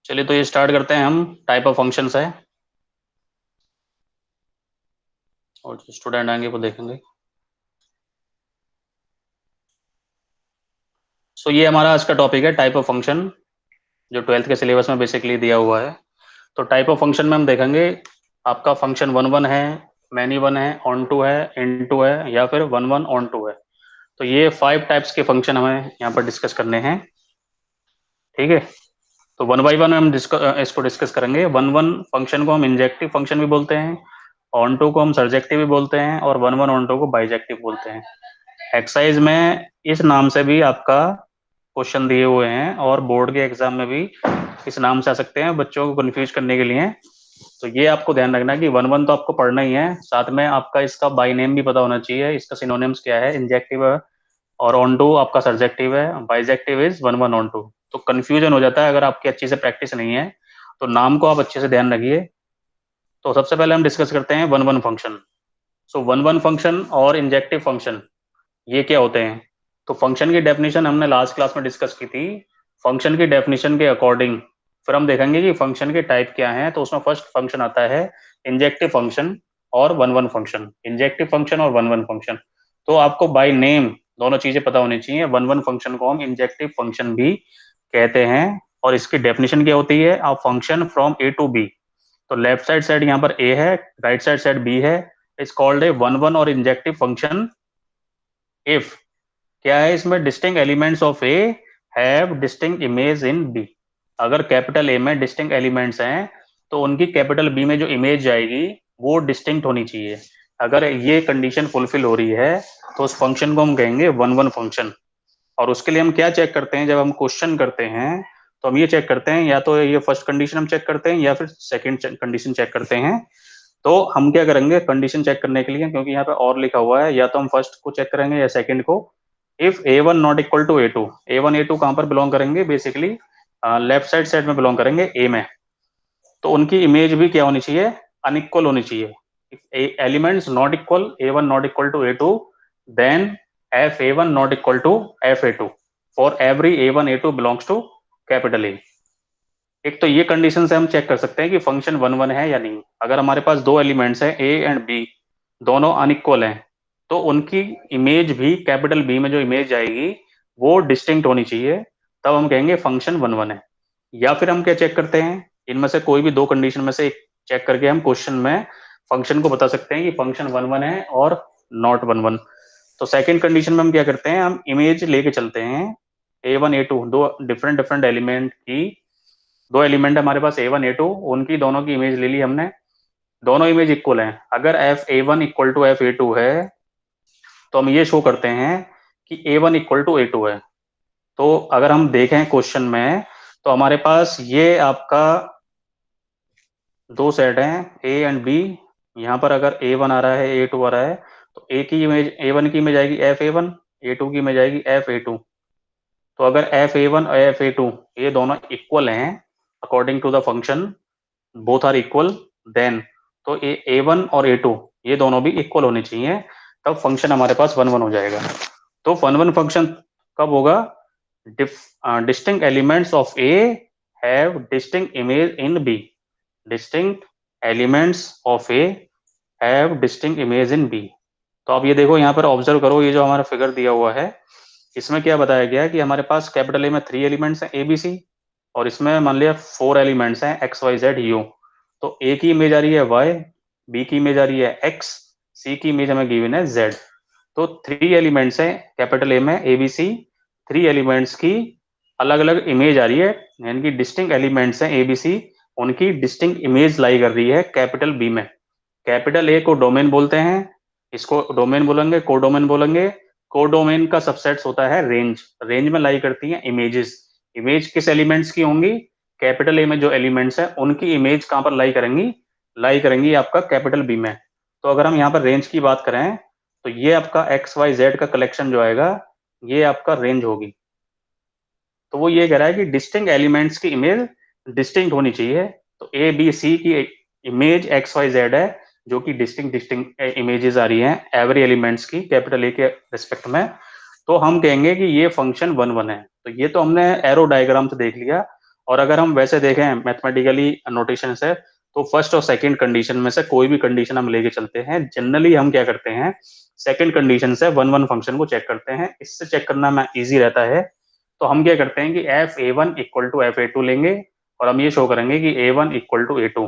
चलिए तो ये स्टार्ट करते हैं हम टाइप ऑफ फंक्शंस है और जो स्टूडेंट आएंगे वो देखेंगे। सो ये हमारा आज का टॉपिक है टाइप ऑफ फंक्शन, जो ट्वेल्थ के सिलेबस में बेसिकली दिया हुआ है। तो टाइप ऑफ फंक्शन में हम देखेंगे आपका फंक्शन वन वन है, मैनी वन है, ऑन टू है, इन टू है, या फिर वन वन ऑन टू है। तो ये 5 टाइप्स के फंक्शन हमें यहाँ पर डिस्कस करने हैं। ठीक है, तो वन बाई वन हम इसको डिस्कस करेंगे। वन वन फंक्शन को हम इंजेक्टिव फंक्शन भी बोलते हैं, ऑन टू को हम सरजेक्टिव भी बोलते हैं, और वन वन ऑन टू को बाइजेक्टिव बोलते हैं। एक्सरसाइज में इस नाम से भी आपका क्वेश्चन दिए हुए हैं और बोर्ड के एग्जाम में भी इस नाम से आ सकते हैं बच्चों को कंफ्यूज करने के लिए। तो ये आपको ध्यान रखना कि वन वन तो आपको पढ़ना ही है, साथ में आपका इसका बाई नेम भी पता होना चाहिए, इसका सिनोनिम्स क्या है, इंजेक्टिव है और ऑन टू आपका सब्जेक्टिव है, bijective is one one onto. तो कंफ्यूजन हो जाता है अगर आपकी अच्छी से प्रैक्टिस नहीं है। तो नाम को आप अच्छे से ध्यान रखिए। तो सबसे पहले हम डिस्कस करते हैं one one function. So one one function और इंजेक्टिव फंक्शन ये क्या होते हैं। तो फंक्शन की डेफिनेशन हमने लास्ट क्लास में डिस्कस की थी। फंक्शन की डेफिनेशन के अकॉर्डिंग फिर हम देखेंगे कि फंक्शन के टाइप क्या हैं। तो उसमें फर्स्ट फंक्शन आता है इंजेक्टिव फंक्शन और one one function. Injective function और वन वन फंक्शन, तो आपको बाय नेम दोनों चीजें पता होनी चाहिए। वन वन फंक्शन को हम इंजेक्टिव फंक्शन भी कहते हैं और इसकी डेफिनेशन क्या होती है, a function from A to B. तो लेफ्ट साइड साइड यहाँ पर ए है, राइट साइड साइड बी है, is called a one one और इंजेक्टिव फंक्शन इफ क्या है इसमें, distinct elements of A have distinct image in B. अगर कैपिटल ए में डिस्टिंक्ट एलिमेंट्स हैं तो उनकी कैपिटल बी में जो इमेज जाएगी वो डिस्टिंक्ट होनी चाहिए। अगर ये कंडीशन फुलफिल हो रही है तो उस फंक्शन को हम कहेंगे वन वन फंक्शन। और उसके लिए हम क्या चेक करते हैं, जब हम क्वेश्चन करते हैं तो हम ये चेक करते हैं, या तो ये फर्स्ट कंडीशन हम चेक करते हैं या फिर सेकंड कंडीशन चेक करते हैं। तो हम क्या करेंगे कंडीशन चेक करने के लिए, क्योंकि यहाँ पे और लिखा हुआ है, या तो हम फर्स्ट को चेक करेंगे या सेकंड को। If A one not equal to A two, a one A two कहाँ पर बिलोंग करेंगे, बेसिकली लेफ्ट साइड साइड में बिलोंग करेंगे ए में। तो उनकी इमेज भी क्या होनी चाहिए, अनइक्वल होनी चाहिए। If elements not equal, a one not equal to A two, then f A one not equal to F A two for every A one A two belongs to capital A. एक तो ये condition से हम check कर सकते हैं कि function one one है या नहीं। अगर हमारे पास दो एलिमेंट्स हैं ए एंड बी, दोनों अनइक्वल हैं, तो उनकी इमेज भी कैपिटल बी में जो इमेज आएगी वो डिस्टिंक्ट होनी चाहिए, तब हम कहेंगे फंक्शन वन वन है। या फिर हम क्या चेक करते हैं, इनमें से कोई भी दो कंडीशन में से एक चेक करके हम क्वेश्चन में फंक्शन को बता सकते हैं कि फंक्शन वन वन है और नॉट वन वन। तो सेकंड कंडीशन में हम क्या करते हैं, हम इमेज लेके चलते हैं ए वन ए टू, दो डिफरेंट डिफरेंट एलिमेंट की, दो एलिमेंट हमारे पास ए वन ए टू, उनकी दोनों की इमेज ले ली हमने, दोनों इमेज इक्वल हैं। अगर F A one equal to F A two है तो हम ये शो करते हैं कि ए one equal to A two है। तो अगर हम देखें क्वेश्चन में तो हमारे पास ये आपका दो सेट हैं ए एंड बी। यहाँ पर अगर ए वन आ रहा है ए टू आ रहा है, तो ए की इमेज, ए वन की इमेज आएगी एफ ए वन, ए टू की इमेज आएगी एफ ए टू। तो अगर एफ ए वन और एफ ए टू ये दोनों इक्वल हैं according to the function, both are equal, then तो ए वन और ए टू ये दोनों भी इक्वल होने चाहिए, तब फंक्शन हमारे पास वन वन हो जाएगा। तो वन वन फंक्शन कब होगा, distinct elements of A have distinct image in B. Distinct elements of A have distinct image in B. तो आप ये देखो यहाँ पर ऑब्जर्व करो, ये जो हमारा फिगर दिया हुआ है इसमें क्या बताया गया है कि हमारे पास कैपिटल ए में 3 एलिमेंट्स हैं ए बी सी, और इसमें मान लिया 4 एलिमेंट्स हैं एक्स वाई जेड यू। तो ए की इमेज आ रही है वाई, बी की इमेज आ रही है एक्स, सी की इमेज हमें गिवन है जेड। तो 3 एलिमेंट्स हैं कैपिटल ए में ए बी सी, 3 एलिमेंट्स की अलग अलग इमेज आ रही है, यानी कि डिस्टिंक्ट एलिमेंट्स हैं ए बी सी, उनकी डिस्टिंक्ट इमेज लाई कर रही है कैपिटल बी में। कैपिटल ए को डोमेन बोलते हैं, इसको डोमेन बोलेंगे, कोडोमेन बोलेंगे। कोडोमेन का सबसेट्स होता है रेंज, रेंज में लाई करती हैं इमेजेस। इमेज किस एलिमेंट्स की होंगी, कैपिटल ए में जो एलिमेंट्स हैं उनकी इमेज कहाँ पर लाई करेंगी, लाई करेंगी आपका कैपिटल बी में। तो अगर हम यहाँ पर रेंज की बात करें तो ये आपका एक्स वाई जेड का कलेक्शन जो आएगा ये आपका रेंज होगी। तो वो ये कह रहा है कि डिस्टिंक्ट एलिमेंट्स की इमेज डिस्टिंक्ट होनी चाहिए। तो ए बी सी की इमेज एक्स वाई जेड है, जो कि डिस्टिंक्ट डिस्टिंक्ट इमेजेस आ रही हैं एवरी एलिमेंट्स की कैपिटल ए के रिस्पेक्ट में। तो हम कहेंगे कि ये फंक्शन वन वन है। तो ये तो हमने एरो डायग्राम से देख लिया। और अगर हम वैसे देखें मैथमेटिकली नोटेशन से, तो फर्स्ट और सेकंड कंडीशन में से कोई भी कंडीशन हम लेके चलते हैं, जनरली हम क्या करते हैं, सेकंड कंडीशन से वन वन फंक्शन को चेक करते हैं। इससे चेक करना में ईजी रहता है। तो हम क्या करते हैं कि F A one equal to F A two लेंगे, और हम ये शो करेंगे कि ए one equal to A two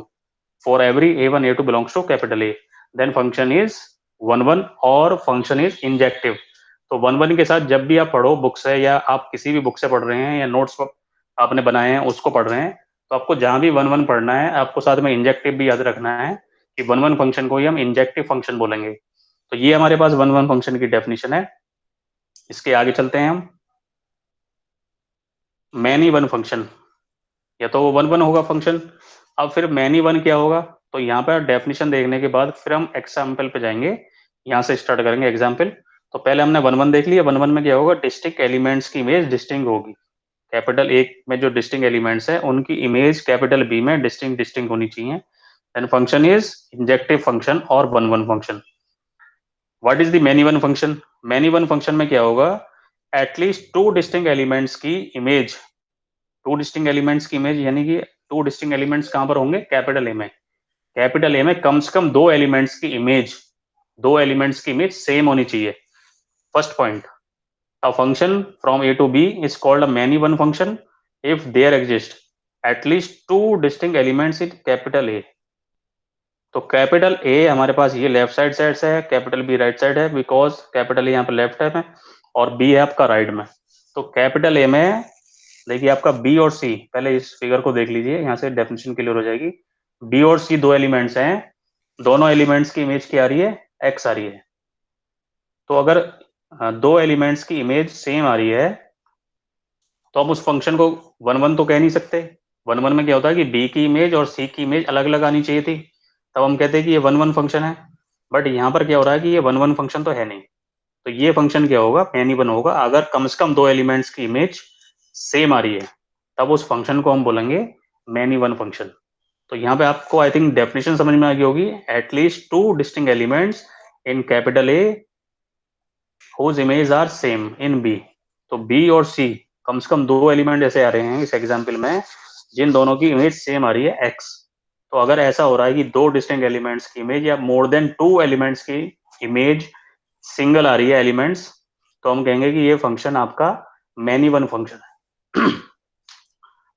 for every A one A two belongs to capital A, then function is one one और फंक्शन इज इंजेक्टिव। तो one one के साथ जब भी आप पढ़ो बुक से, या आप किसी भी बुक से पढ़ रहे हैं या नोट्स आपने बनाए हैं उसको पढ़ रहे हैं, तो आपको जहां भी वन वन पढ़ना है आपको साथ में इंजेक्टिव भी याद रखना है कि वन वन फंक्शन को ही हम इंजेक्टिव फंक्शन बोलेंगे। तो ये हमारे पास वन वन फंक्शन की डेफिनेशन है। इसके आगे चलते हैं हम। मैनी वन फंक्शन, या तो वो वन वन होगा फंक्शन। अब फिर मैनी वन क्या होगा, तो यहाँ पर डेफिनेशन देखने के बाद फिर हम एग्जाम्पल पे जाएंगे, यहाँ से स्टार्ट करेंगे एग्जाम्पल। तो पहले हमने वन वन देख लिया, वन वन में क्या होगा, डिस्टिंक्ट एलिमेंट्स की इमेज डिस्टिंक्ट होगी। कैपिटल ए में जो डिस्टिंक्ट एलिमेंट्स है उनकी इमेज कैपिटल बी में डिस्टिंक्ट डिस्टिंक्ट होनी चाहिए। And function is injective function और one one function. What is the many one function? Many one function में क्या होगा, एटलीस्ट टू डिस्टिंक्ट एलिमेंट्स की इमेज, टू डिस्टिंक्ट एलिमेंट्स की इमेज यानी कि टू डिस्टिंक्ट एलिमेंट्स कहां पर होंगे, कैपिटल ए में। कैपिटल ए में कम से कम दो एलिमेंट्स की इमेज, दो एलिमेंट्स की इमेज सेम होनी चाहिए। First point, a function from a to b is called a many one function if there exist at least two distinct elements in capital A। तो capital ए हमारे पास ये left side side से है, capital B right side है, because capital A यहाँ पर left है में और बी है आपका राइट में। तो कैपिटल ए में देखिए आपका बी और सी, पहले इस फिगर को देख लीजिए, यहाँ से डेफिनेशन क्लियर हो जाएगी। बी और सी दो एलिमेंट्स हैं, दोनों एलिमेंट्स की इमेज क्या आ रही है, एक्स आ रही है। तो अगर दो एलिमेंट्स की इमेज सेम आ रही है तो अब उस फंक्शन को वन वन तो कह नहीं सकते। वन वन में क्या होता है कि बी की इमेज और सी की इमेज अलग अलग आनी चाहिए थी, तब हम कहते हैं कि ये वन वन फंक्शन है। बट यहाँ पर क्या हो रहा है कि ये वन वन फंक्शन तो है नहीं। तो ये फंक्शन क्या होगा, मैनी वन होगा अगर कम से कम दो एलिमेंट्स की इमेज सेम आ रही है, तब उस फंक्शन को हम बोलेंगे मैनी वन फंक्शन। तो यहाँ पे आपको आई थिंक डेफिनेशन समझ में आ गई होगी, at least two distinct elements in capital A whose image are same in B. तो बी और सी कम से कम दो एलिमेंट ऐसे आ रहे हैं इस एग्जाम्पल में जिन दोनों की इमेज सेम आ रही है एक्स। तो अगर ऐसा हो रहा है कि दो डिस्टिंक्ट एलिमेंट्स की इमेज या मोर देन टू एलिमेंट्स की इमेज सिंगल आ रही है एलिमेंट्स, तो हम कहेंगे कि ये फंक्शन आपका मैनी वन फंक्शन है।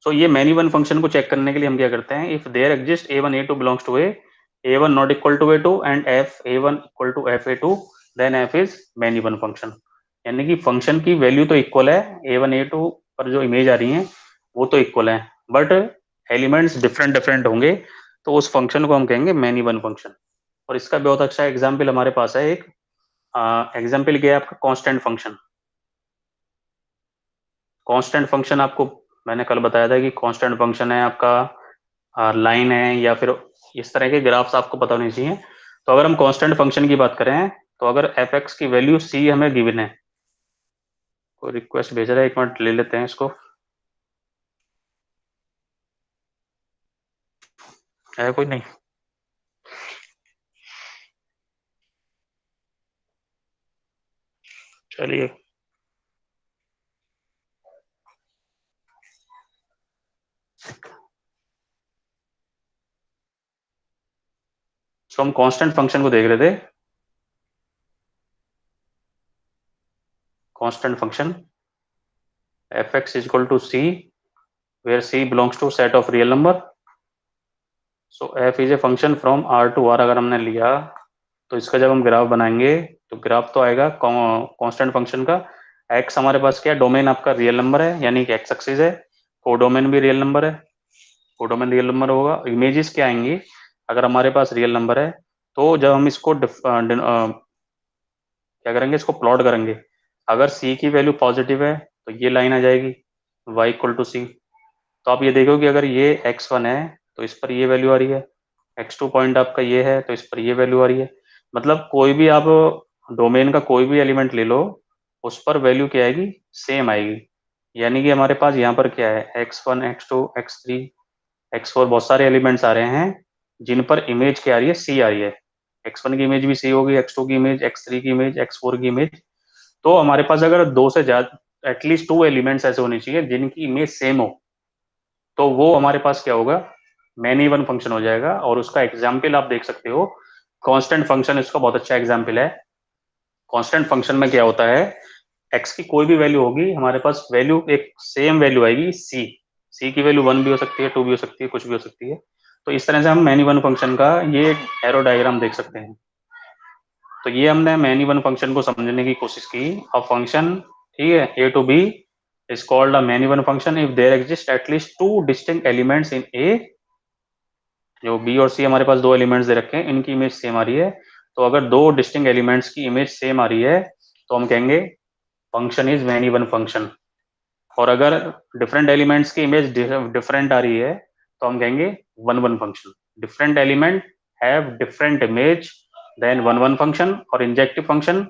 सो ये मैनी वन फंक्शन को चेक करने के लिए हम क्या करते हैं, if there exist a one A two belongs to a one not equal to A two and f A one equal to F A two, then F is many one function. यानी कि function की value तो equal है, a one A to पर जो image आ रही है वो तो इक्वल है, बट एलिमेंट्स डिफरेंट डिफरेंट होंगे, तो उस फंक्शन को हम कहेंगे मैनी वन फंक्शन। और इसका बहुत अच्छा एग्जाम्पल हमारे पास है, एक एग्जाम्पल क्या है आपका, कांस्टेंट फंक्शन। कांस्टेंट फंक्शन आपको मैंने कल बताया था कि कांस्टेंट फंक्शन है आपका लाइन है या फिर इस तरह के ग्राफ्स आपको पता होने चाहिए। तो अगर हम कांस्टेंट फंक्शन की बात करें, तो अगर एफ एक्स की वैल्यू सी हमें गिवन है, कोई रिक्वेस्ट भेज रहा है, एक मिनट ले लेते हैं इसको, है कोई नहीं? चलिए, तो हम कांस्टेंट फंक्शन को देख रहे थे। Constant function f x is equal to c where c belongs to set of real number. So f is a function from R to R अगर हमने लिया, तो इसका जब हम ग्राफ बनाएंगे तो ग्राफ तो आएगा कांस्टेंट फंक्शन का। एक्स हमारे पास क्या है, डोमेन आपका रियल नंबर है यानी कि एक्स एक्सिस है, कोडोमेन भी रियल नंबर है, कोडोमेन रियल नंबर होगा। इमेजेस क्या आएंगी, अगर हमारे पास रियल नंबर है तो जब हम इसको क्या करेंगे, इसको प्लॉट करेंगे। अगर सी की वैल्यू पॉजिटिव है तो ये लाइन आ जाएगी y इक्वल टू सी। तो आप ये देखो कि अगर ये x1 है तो इस पर ये वैल्यू आ रही है, x2 पॉइंट आपका ये है तो इस पर ये वैल्यू आ रही है। मतलब कोई भी आप डोमेन का कोई भी एलिमेंट ले लो, उस पर वैल्यू क्या आएगी, सेम आएगी। यानी कि हमारे पास यहाँ पर क्या है, x1 x2 x3 x4 बहुत सारे एलिमेंट्स आ रहे हैं जिन पर इमेज क्या आ रही है, सी आ रही है। x1 की इमेज भी सी होगी, x2 की इमेज, x3 की इमेज, x4 की इमेज। तो हमारे पास अगर दो से ज्यादा एटलीस्ट टू एलिमेंट्स ऐसे होने चाहिए जिनकी इमेज सेम हो, तो वो हमारे पास क्या होगा, मैनी वन फंक्शन हो जाएगा। और उसका एग्जाम्पल आप देख सकते हो, कांस्टेंट फंक्शन इसका बहुत अच्छा एग्जाम्पल है। कांस्टेंट फंक्शन में क्या होता है, एक्स की कोई भी वैल्यू होगी, हमारे पास वैल्यू एक सेम वैल्यू आएगी सी। सी की वैल्यू 1 भी हो सकती है, 2 भी हो सकती है, कुछ भी हो सकती है। तो इस तरह से हम मैनी वन फंक्शन का ये एरो डायग्राम देख सकते हैं। तो ये हमने मैनी वन फंक्शन को समझने की कोशिश की। अब फंक्शन, ठीक है, A to B is called a many one function if there exist at least two distinct elements in A. जो बी और सी हमारे पास दो एलिमेंट्स दे रखे हैं, इनकी इमेज सेम आ रही है। तो अगर दो डिस्टिंक्ट एलिमेंट्स की इमेज सेम आ रही है तो हम कहेंगे function is many one function. और अगर डिफरेंट एलिमेंट्स की इमेज डिफरेंट आ रही है तो हम कहेंगे one one function. Different element have different image then one one function. और injective function,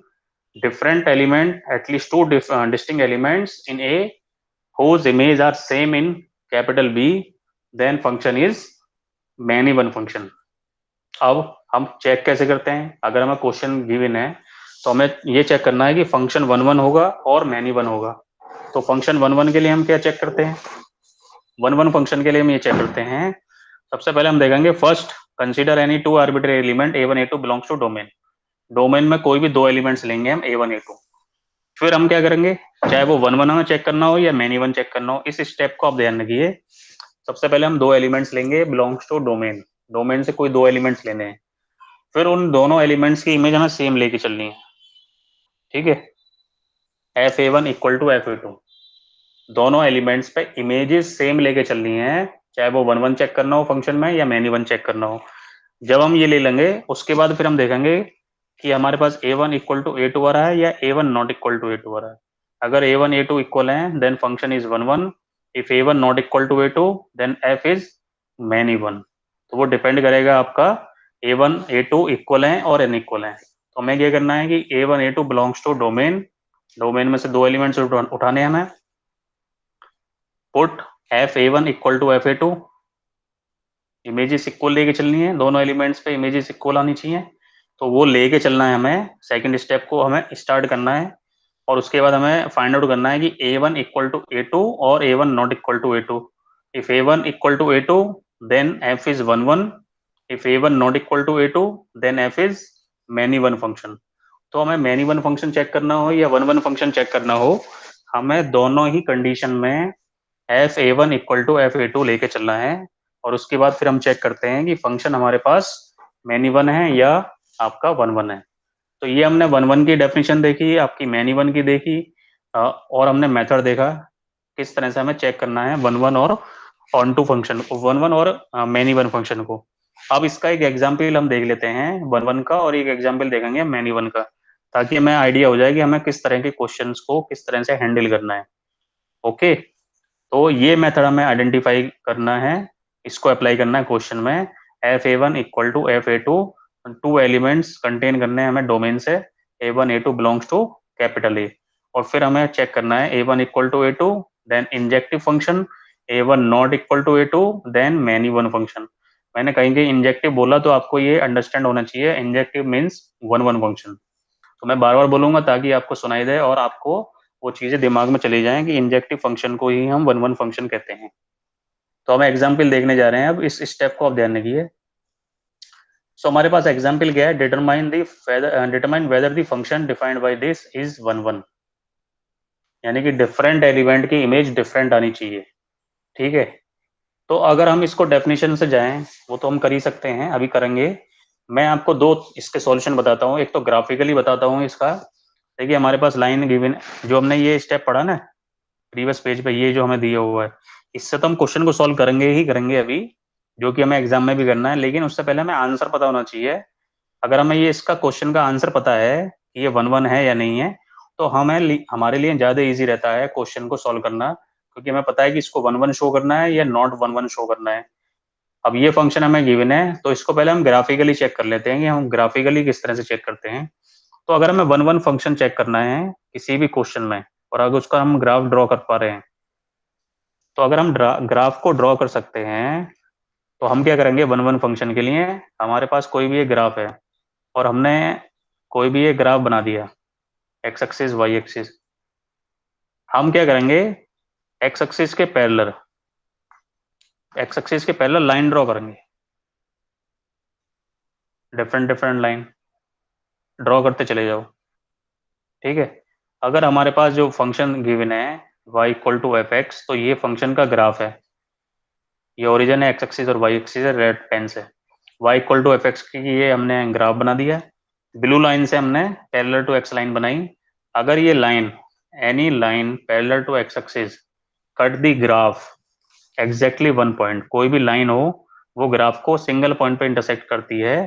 different element, at least two distinct elements in A whose image are same in capital B, then function is many one function। अब हम check कैसे करते हैं, अगर हमें question given है तो हमें ये चेक करना है कि फंक्शन वन वन होगा और मैनी वन होगा। तो फंक्शन वन वन के लिए हम क्या चेक करते हैं, वन वन फंक्शन के लिए हम ये चेक करते हैं। सबसे पहले हम देखेंगे first, consider any two arbitrary element a one A two belongs to domain. Domain में कोई भी दो एलिमेंट्स लेंगे हम ए वन ए टू। फिर हम क्या करेंगे, चाहे वो वन वन हमें चेक करना हो या मैनी वन चेक करना हो, इस स्टेप को आप ध्यान रखिए। सबसे पहले हम दो एलिमेंट्स लेंगे बिलोंग्स टू डोमेन। डोमेन से कोई दो एलिमेंट्स लेने हैं, फिर उन दोनों एलिमेंट्स की इमेज हमें सेम लेके चलनी है। ठीक है, f A one equal to F A two, दोनों एलिमेंट्स पे इमेजेस सेम लेके चलनी है, चाहे वो वन वन चेक करना हो फंक्शन में या मैनी वन चेक करना हो। जब हम ये ले लेंगे उसके बाद फिर हम देखेंगे कि हमारे पास A one equal to A two आ रहा है या A one not equal to A two आ रहा है। अगर A one A two equal है then function is one one. If A one not equal to A two then F is many one. तो वो डिपेंड करेगा आपका A one A two equal है और एन इक्वल है। तो हमें क्या करना है कि ए one A two belongs to domain, domain में से दो एलिमेंट्स उठाने हैं हमें। Put f A one equal to F A two, images equal लेके चलनी है, दोनों एलिमेंट्स पे इमेजेस इक्वल आनी चाहिए। तो वो लेके चलना है हमें, सेकंड स्टेप को हमें स्टार्ट करना है। और उसके बाद हमें फाइंड आउट करना है कि ए one equal to A two और a one not equal to A two. If A one equal to A two then F is one one. If A one not equal to A two then F is many one function. तो हमें many one function check करना हो या one one function check करना हो, हमें दोनों ही कंडीशन में f A one equal to F A two लेके चलना है। और उसके बाद फिर हम चेक करते हैं कि फंक्शन हमारे पास मैनी वन है या आपका वन वन है। तो ये हमने वन वन की डेफिनेशन देखी, आपकी मैनी वन की देखी, और हमने मेथड देखा किस तरह से हमें चेक करना है वन वन और on to function, one one और मैनी वन फंक्शन को। अब इसका एक एग्जाम्पल हम देख लेते हैं वन वन का, और एक एग्जाम्पल देखेंगे मैनी वन का, ताकि हमें आइडिया हो जाए कि हमें किस तरह के क्वेश्चंस को किस तरह से हैंडल करना है। ओके, तो ये मेथड हमें आइडेंटिफाई करना है, इसको अप्लाई करना है क्वेश्चन में। F A one equal to F A two, two elements contain करने हैं हमें डोमेन से, a one A two belongs to capital A. और फिर हमें चेक करना है a one equal to A two then injective function, a one not equal to A two then many one function. मैंने कहीं कहीं इंजेक्टिव बोला तो आपको ये अंडरस्टैंड होना चाहिए, injective means one one function. तो मैं बार बार बोलूंगा ताकि आपको सुनाई दे और आपको वो चीजें दिमाग में चली जाएं कि इंजेक्टिव फंक्शन को ही हम वन वन फंक्शन कहते हैं। तो हम एग्जाम्पल देखने जा रहे हैं, अब इस स्टेप को आप ध्यान रखिए। सो हमारे पास एग्जाम्पल क्या है, determine whether the function defined by this is one one. यानी कि डिफरेंट एलिमेंट की इमेज डिफरेंट आनी चाहिए। ठीक है, तो अगर हम इसको डेफिनेशन से जाएं, वो तो हम कर ही सकते हैं, अभी करेंगे। मैं आपको दो इसके सॉल्यूशन बताता हूँ, एक तो ग्राफिकली बताता हूँ इसका। देखिए हमारे पास लाइन गिवन, जो हमने ये स्टेप पढ़ा ना प्रीवियस पेज पे, ये जो हमें दिया हुआ है, इससे तो हम क्वेश्चन को सॉल्व करेंगे ही करेंगे अभी, जो कि हमें एग्जाम में भी करना है। लेकिन उससे पहले हमें आंसर पता होना चाहिए। अगर हमें ये इसका क्वेश्चन का आंसर पता है कि ये वन वन है या नहीं है, तो हमें हमारे लिए ज्यादा ईजी रहता है क्वेश्चन को सॉल्व करना, क्योंकि हमें पता है कि इसको वन वन शो करना है या नॉट वन वन शो करना है। अब ये फंक्शन हमें गिवन है तो इसको पहले हम ग्राफिकली चेक कर लेते हैं कि हम ग्राफिकली किस तरह से चेक करते हैं। तो अगर हमें वन वन फंक्शन चेक करना है किसी भी क्वेश्चन में, और अगर उसका हम ग्राफ ड्रॉ कर पा रहे हैं, तो अगर हम ग्राफ को ड्रॉ कर सकते हैं तो हम क्या करेंगे, वन वन फंक्शन के लिए हमारे पास कोई भी एक ग्राफ है और हमने कोई भी एक ग्राफ बना दिया, एक्स एक्सिस वाई एक्सिस। हम क्या करेंगे, एक्स एक्सिस के पैरेलल एक्स एक्सिस के पैरेलल लाइन ड्रॉ करेंगे, डिफरेंट डिफरेंट लाइन ड्रॉ करते चले जाओ। ठीक है, अगर हमारे पास जो फंक्शन गिवन है y equal to F x, तो ये फंक्शन का ग्राफ है, ये ओरिजिन है एक्स एक्सिस और वाई एक्सिस है, रेड पेन से y equal to F x की ये हमने ग्राफ बना दिया, ब्लू लाइन से हमने पैरेलल टू एक्स लाइन बनाई। अगर ये line, any line parallel to x axis cut the graph exactly one point, कोई भी लाइन हो वो ग्राफ को सिंगल पॉइंट पे इंटरसेक्ट करती है,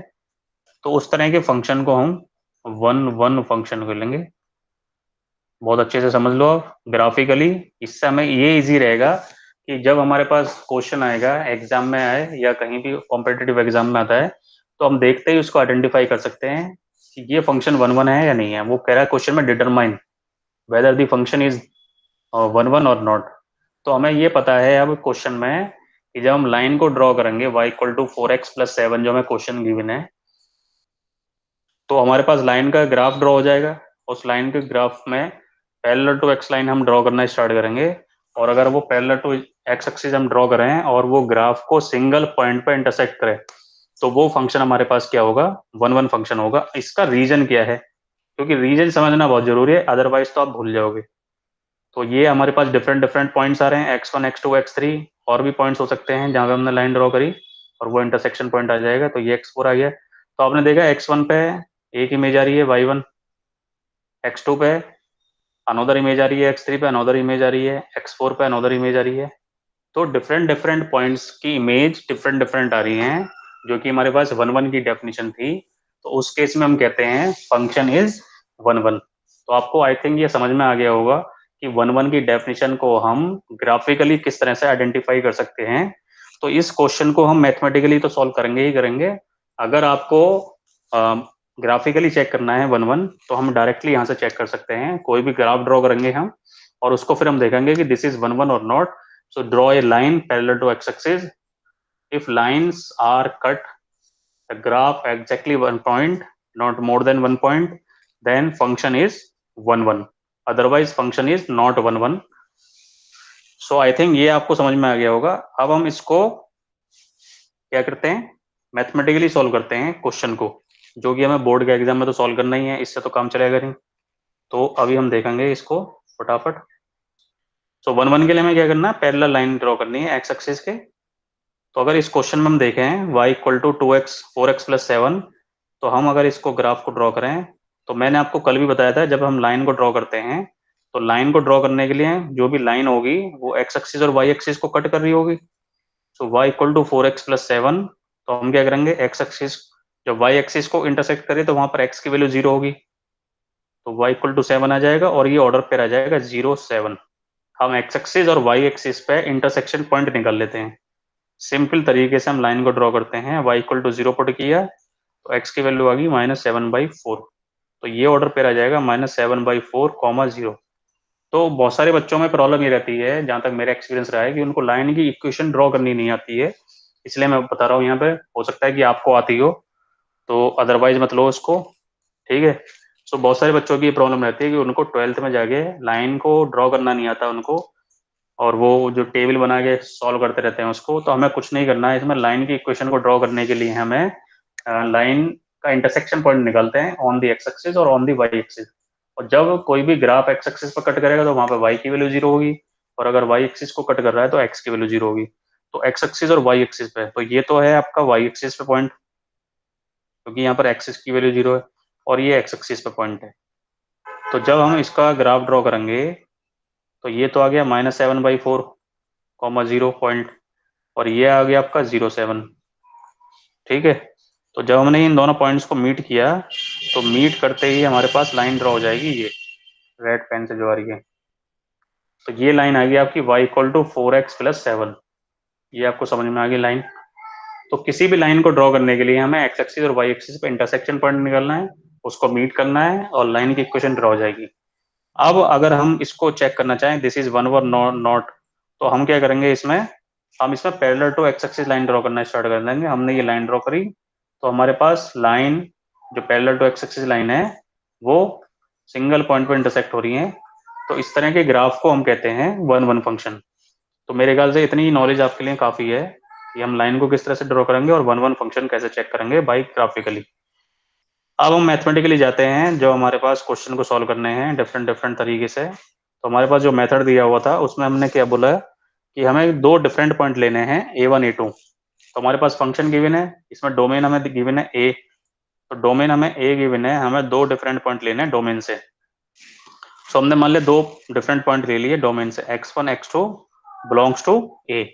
तो उस तरह के फंक्शन को हम वन वन फंक्शन को लेंगे। बहुत अच्छे से समझ लो आप ग्राफिकली, इससे हमें ये इजी रहेगा कि जब हमारे पास क्वेश्चन आएगा एग्जाम में आए या कहीं भी कॉम्पिटिटिव एग्जाम में आता है, तो हम देखते ही उसको आइडेंटिफाई कर सकते हैं कि ये फंक्शन वन वन है या नहीं है। वो कह रहा है क्वेश्चन में determine whether the function is one one और नॉट। तो हमें ये पता है अब क्वेश्चन में कि जब हम लाइन को ड्रॉ करेंगे y इक्वल टू 4x+7 जो हमें क्वेश्चन गिवन है, तो हमारे पास लाइन का ग्राफ ड्रॉ हो जाएगा। उस लाइन के ग्राफ में पैरेलल टू एक्स लाइन हम ड्रॉ करना स्टार्ट करेंगे, और अगर वो पैरेलल टू एक्स एक्सिस हम ड्रॉ करें और वो ग्राफ को सिंगल पॉइंट पे इंटरसेक्ट करे, तो वो फंक्शन हमारे पास क्या होगा, वन वन फंक्शन होगा। इसका रीजन क्या है, क्योंकि रीजन समझना बहुत जरूरी है, अदरवाइज तो आप भूल जाओगे। तो ये हमारे पास डिफरेंट डिफरेंट पॉइंट्स आ रहे हैं, x1 x2 x3, और भी पॉइंट्स हो सकते हैं जहां पे हमने लाइन ड्रॉ करी और वो इंटरसेक्शन पॉइंट आ जाएगा, तो ये x4 आ गया। तो आपने देखा x1 पे एक इमेज आ रही है y1, x2 पे अनदर इमेज आ रही है, x3 पे अनदर इमेज आ रही है, x4 पे अनदर इमेज आ रही है। तो डिफरेंट डिफरेंट पॉइंट्स की इमेज डिफरेंट डिफरेंट आ रही हैं, जो कि हमारे पास वन वन की डेफिनेशन थी। तो उस केस में हम कहते हैं फंक्शन इज वन वन। तो आपको आई थिंक ये समझ में आ गया होगा कि वन वन की डेफिनेशन को हम ग्राफिकली किस तरह से आइडेंटिफाई कर सकते हैं। तो इस क्वेश्चन को हम मैथमेटिकली तो सॉल्व करेंगे ही करेंगे। अगर आपको ग्राफिकली चेक करना है वन वन, तो हम डायरेक्टली यहाँ से चेक कर सकते हैं, कोई भी ग्राफ ड्रॉ करेंगे हम और उसको फिर हम देखेंगे कि दिस इज वन वन और not. So draw a line parallel to x-axis. If lines are cut the graph exactly one point, not more than one point, then function is one one. Otherwise function is not one one. So I think ये आपको समझ में आ गया होगा। अब हम इसको क्या करते हैं, मैथमेटिकली सॉल्व करते हैं क्वेश्चन को, जो कि हमें बोर्ड के एग्जाम में तो सॉल्व करना ही है, इससे तो काम चलेगा नहीं। तो अभी हम देखेंगे इसको फटाफट। सो वन वन के लिए हमें क्या करना है, पैरेलल लाइन ड्रॉ करनी है एक्स एक्सिस के। तो अगर इस क्वेश्चन में हम देखें y equal to 2x 4x+7, तो हम अगर इसको ग्राफ को ड्रॉ करें, तो मैंने आपको कल भी बताया था जब हम लाइन को ड्रॉ करते हैं, तो लाइन को ड्रॉ करने के लिए जो भी लाइन होगी वो x एक्सिस और y एक्सिस को कट कर रही होगी। तो y इक्वल टू 4x+7, तो हम क्या करेंगे, x एक्सिस जब y एक्सिस को इंटरसेक्ट करे तो वहां पर x की वैल्यू 0 होगी, तो y इक्वल टू 7 आ जाएगा और ये ऑर्डर पे आ जाएगा 0 7। हम x एक्सिस और y एक्सिस पे इंटरसेक्शन पॉइंट निकाल लेते हैं। सिंपल तरीके से हम लाइन को ड्रॉ करते हैं, y इक्वल टू 0 पुट किया तो x की वैल्यू आ गई -7/4, तो ये ऑर्डर पे आ जाएगा -7/4, 0। तो बहुत सारे बच्चों में प्रॉब्लम ये रहती है, जहां तक मेरा एक्सपीरियंस रहा है, कि उनको लाइन की इक्वेशन ड्रॉ करनी नहीं आती है। इसलिए मैं बता रहा हूँ यहाँ पे, हो सकता है कि आपको आती हो, तो अदरवाइज मत लो उसको। ठीक है, सो बहुत सारे बच्चों की ये प्रॉब्लम रहती है कि उनको 12th में जाके लाइन को ड्रॉ करना नहीं आता उनको, और वो जो टेबल बना के सॉल्व करते रहते हैं उसको। तो हमें कुछ नहीं करना है इसमें, लाइन की इक्वेशन को ड्रॉ करने के लिए हमें लाइन का इंटरसेक्शन पॉइंट निकालते हैं ऑन दी एक्स एक्सिस और ऑन दी वाई एक्सिस। और जब कोई भी ग्राफ एक्स एक्सिस पर कट करेगा तो वहां पर वाई की वैल्यू 0 होगी, और अगर वाई एक्सिस को कट कर रहा है तो एक्स की वैल्यू 0 होगी। तो एक्स एक्सिस और वाई एक्सिस पे, तो ये तो है आपका वाई एक्सिस पे पॉइंट, क्योंकि यहाँ पर एक्सिस की वैल्यू 0 है, और ये एक्स एक्सिस पे पॉइंट है। तो जब हम इसका ग्राफ ड्रॉ करेंगे, तो ये तो आ गया -7/4, 0 पॉइंट, और ये आ गया आपका 0 7। ठीक है, तो जब हमने इन दोनों पॉइंट्स को मीट किया, तो मीट करते ही हमारे पास लाइन ड्रॉ हो जाएगी, ये रेड पेन से जो आ रही है। तो ये लाइन आ गई आपकी y इक्वल टू 4x+7, ये आपको समझ में आ गई लाइन। तो किसी भी लाइन को ड्रॉ करने के लिए हमें एक्स एक्सिस और वाई एक्सिस पे इंटरसेक्शन पॉइंट निकालना है, उसको मीट करना है, और लाइन की इक्वेशन ड्रॉ हो जाएगी। अब अगर हम इसको चेक करना चाहें, this is one or not, तो हम क्या करेंगे इसमें, हम इसमें parallel to x axis line draw करना स्टार्ट कर देंगे। हमने ये लाइन ड्रॉ करी, तो हमारे पास लाइन जो parallel to x axis line है वो सिंगल पॉइंट पर इंटरसेक्ट हो रही है। तो इस तरह के ग्राफ को हम कहते हैं वन वन फंक्शन। तो मेरे ख्याल से इतनी नॉलेज आपके लिए काफ़ी है। ये हम लाइन को किस तरह से ड्रॉ करेंगे और वन वन फंक्शन कैसे चेक करेंगे बाई ग्राफिकली। अब हम मैथमेटिकली जाते हैं, जो हमारे पास क्वेश्चन को सॉल्व करने हैं डिफरेंट डिफरेंट तरीके से। तो हमारे पास जो मेथड दिया हुआ था उसमें हमने क्या बोला कि हमें दो डिफरेंट पॉइंट लेने हैं A1 A2। तो हमारे पास फंक्शन गिवन है, इसमें डोमेन हमें गिवन है A। तो डोमेन हमें A गिवन है, हमें दो डिफरेंट पॉइंट लेने हैं डोमेन से। तो हमने मान लिया दो डिफरेंट पॉइंट ले लिए डोमेन से, x1 x2 belongs to A,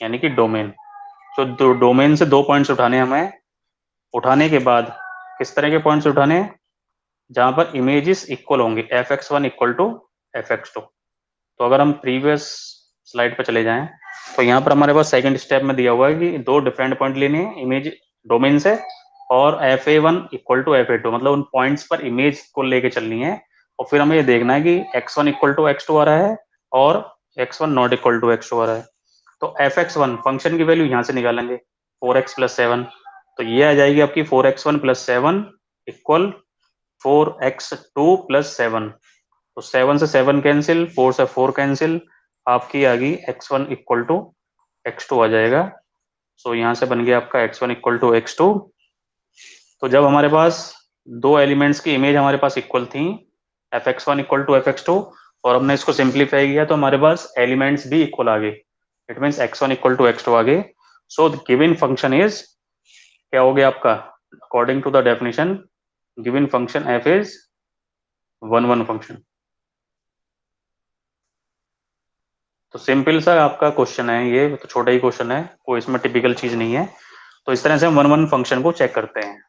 यानी कि डोमेन। तो डोमेन से दो पॉइंट्स उठाने हमें, उठाने के बाद किस तरह के पॉइंट्स उठाने हैं, जहां पर इमेजेस इक्वल होंगे, fx1 इक्वल टू fx2। तो अगर हम प्रीवियस स्लाइड पर चले जाएं तो यहाँ पर हमारे पास सेकंड स्टेप में दिया हुआ है कि दो डिफरेंट पॉइंट लेने हैं इमेज डोमेन से, और fa1 इक्वल टू fa2, मतलब उन पॉइंट्स पर इमेज को लेके चलनी है। और फिर हमें ये देखना है कि x1 इक्वल टू x2 आ रहा है और x1 not equal to x2 आ रहा है। तो fx1 फंक्शन की वैल्यू यहाँ से निकालेंगे 4x प्लस 7, तो ये आ जाएगी आपकी 4x1 plus 7 equal 4x2 plus 7। तो 7 से 7 कैंसिल, 4 से 4 कैंसिल, आपकी आ गई x1 इक्वल टू x2 आ जाएगा। सो यहाँ से बन गया आपका x1 इक्वल टू x2। तो जब हमारे पास दो एलिमेंट्स की इमेज हमारे पास इक्वल थी, fx1 इक्वल टू fx2, और हमने इसको सिंप्लीफाई किया तो हमारे पास एलिमेंट्स भी इक्वल आ गए। It means x1 equal to x2 आ गए। सो गिवन फंक्शन इज, क्या हो गया आपका, according to the definition given function f is one one function. तो सिंपल सा आपका क्वेश्चन है, ये तो छोटा ही क्वेश्चन है, कोई इसमें टिपिकल चीज नहीं है। तो इस तरह से हम वन वन फंक्शन को चेक करते हैं।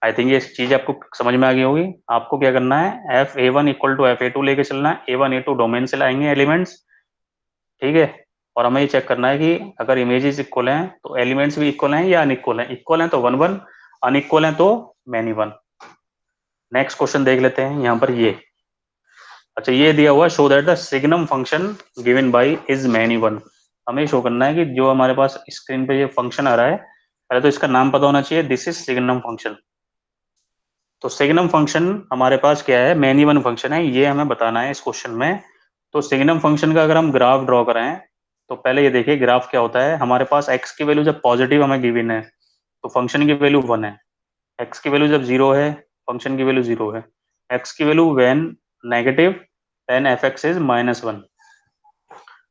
आई थिंक ये चीज आपको समझ में आ गई होगी। आपको क्या करना है, fa1 इक्वल टू fa2 लेके चलना है, a1 a2 डोमेन से लाएंगे एलिमेंट्स, ठीक है। और हमें ये चेक करना है कि अगर इमेजेस इक्वल हैं तो एलिमेंट्स भी इक्वल हैं या अनइक्वल हैं। इक्वल हैं तो वन वन, अनइक्वल हैं तो मैनी वन। नेक्स्ट क्वेश्चन देख लेते हैं यहाँ पर ये। अच्छा, ये दिया हुआ show that the signum function given by is many one. हमें शो करना है कि जो हमारे पास स्क्रीन पे ये फंक्शन आ रहा है, पहले तो इसका नाम पता होना चाहिए, दिस इज सिग्नम फंक्शन। तो सिग्नम फंक्शन हमारे पास क्या है, मैनी वन फंक्शन है, ये हमें बताना है इस क्वेश्चन में। तो सिग्नम फंक्शन का अगर हम ग्राफ ड्रॉ करें तो पहले ये देखिए ग्राफ क्या होता है। हमारे पास x की वैल्यू जब पॉजिटिव हमें गिवन है तो फंक्शन की वैल्यू 1 है, x की वैल्यू जब 0 है फंक्शन की वैल्यू 0 है, x की value when negative then fx is -1।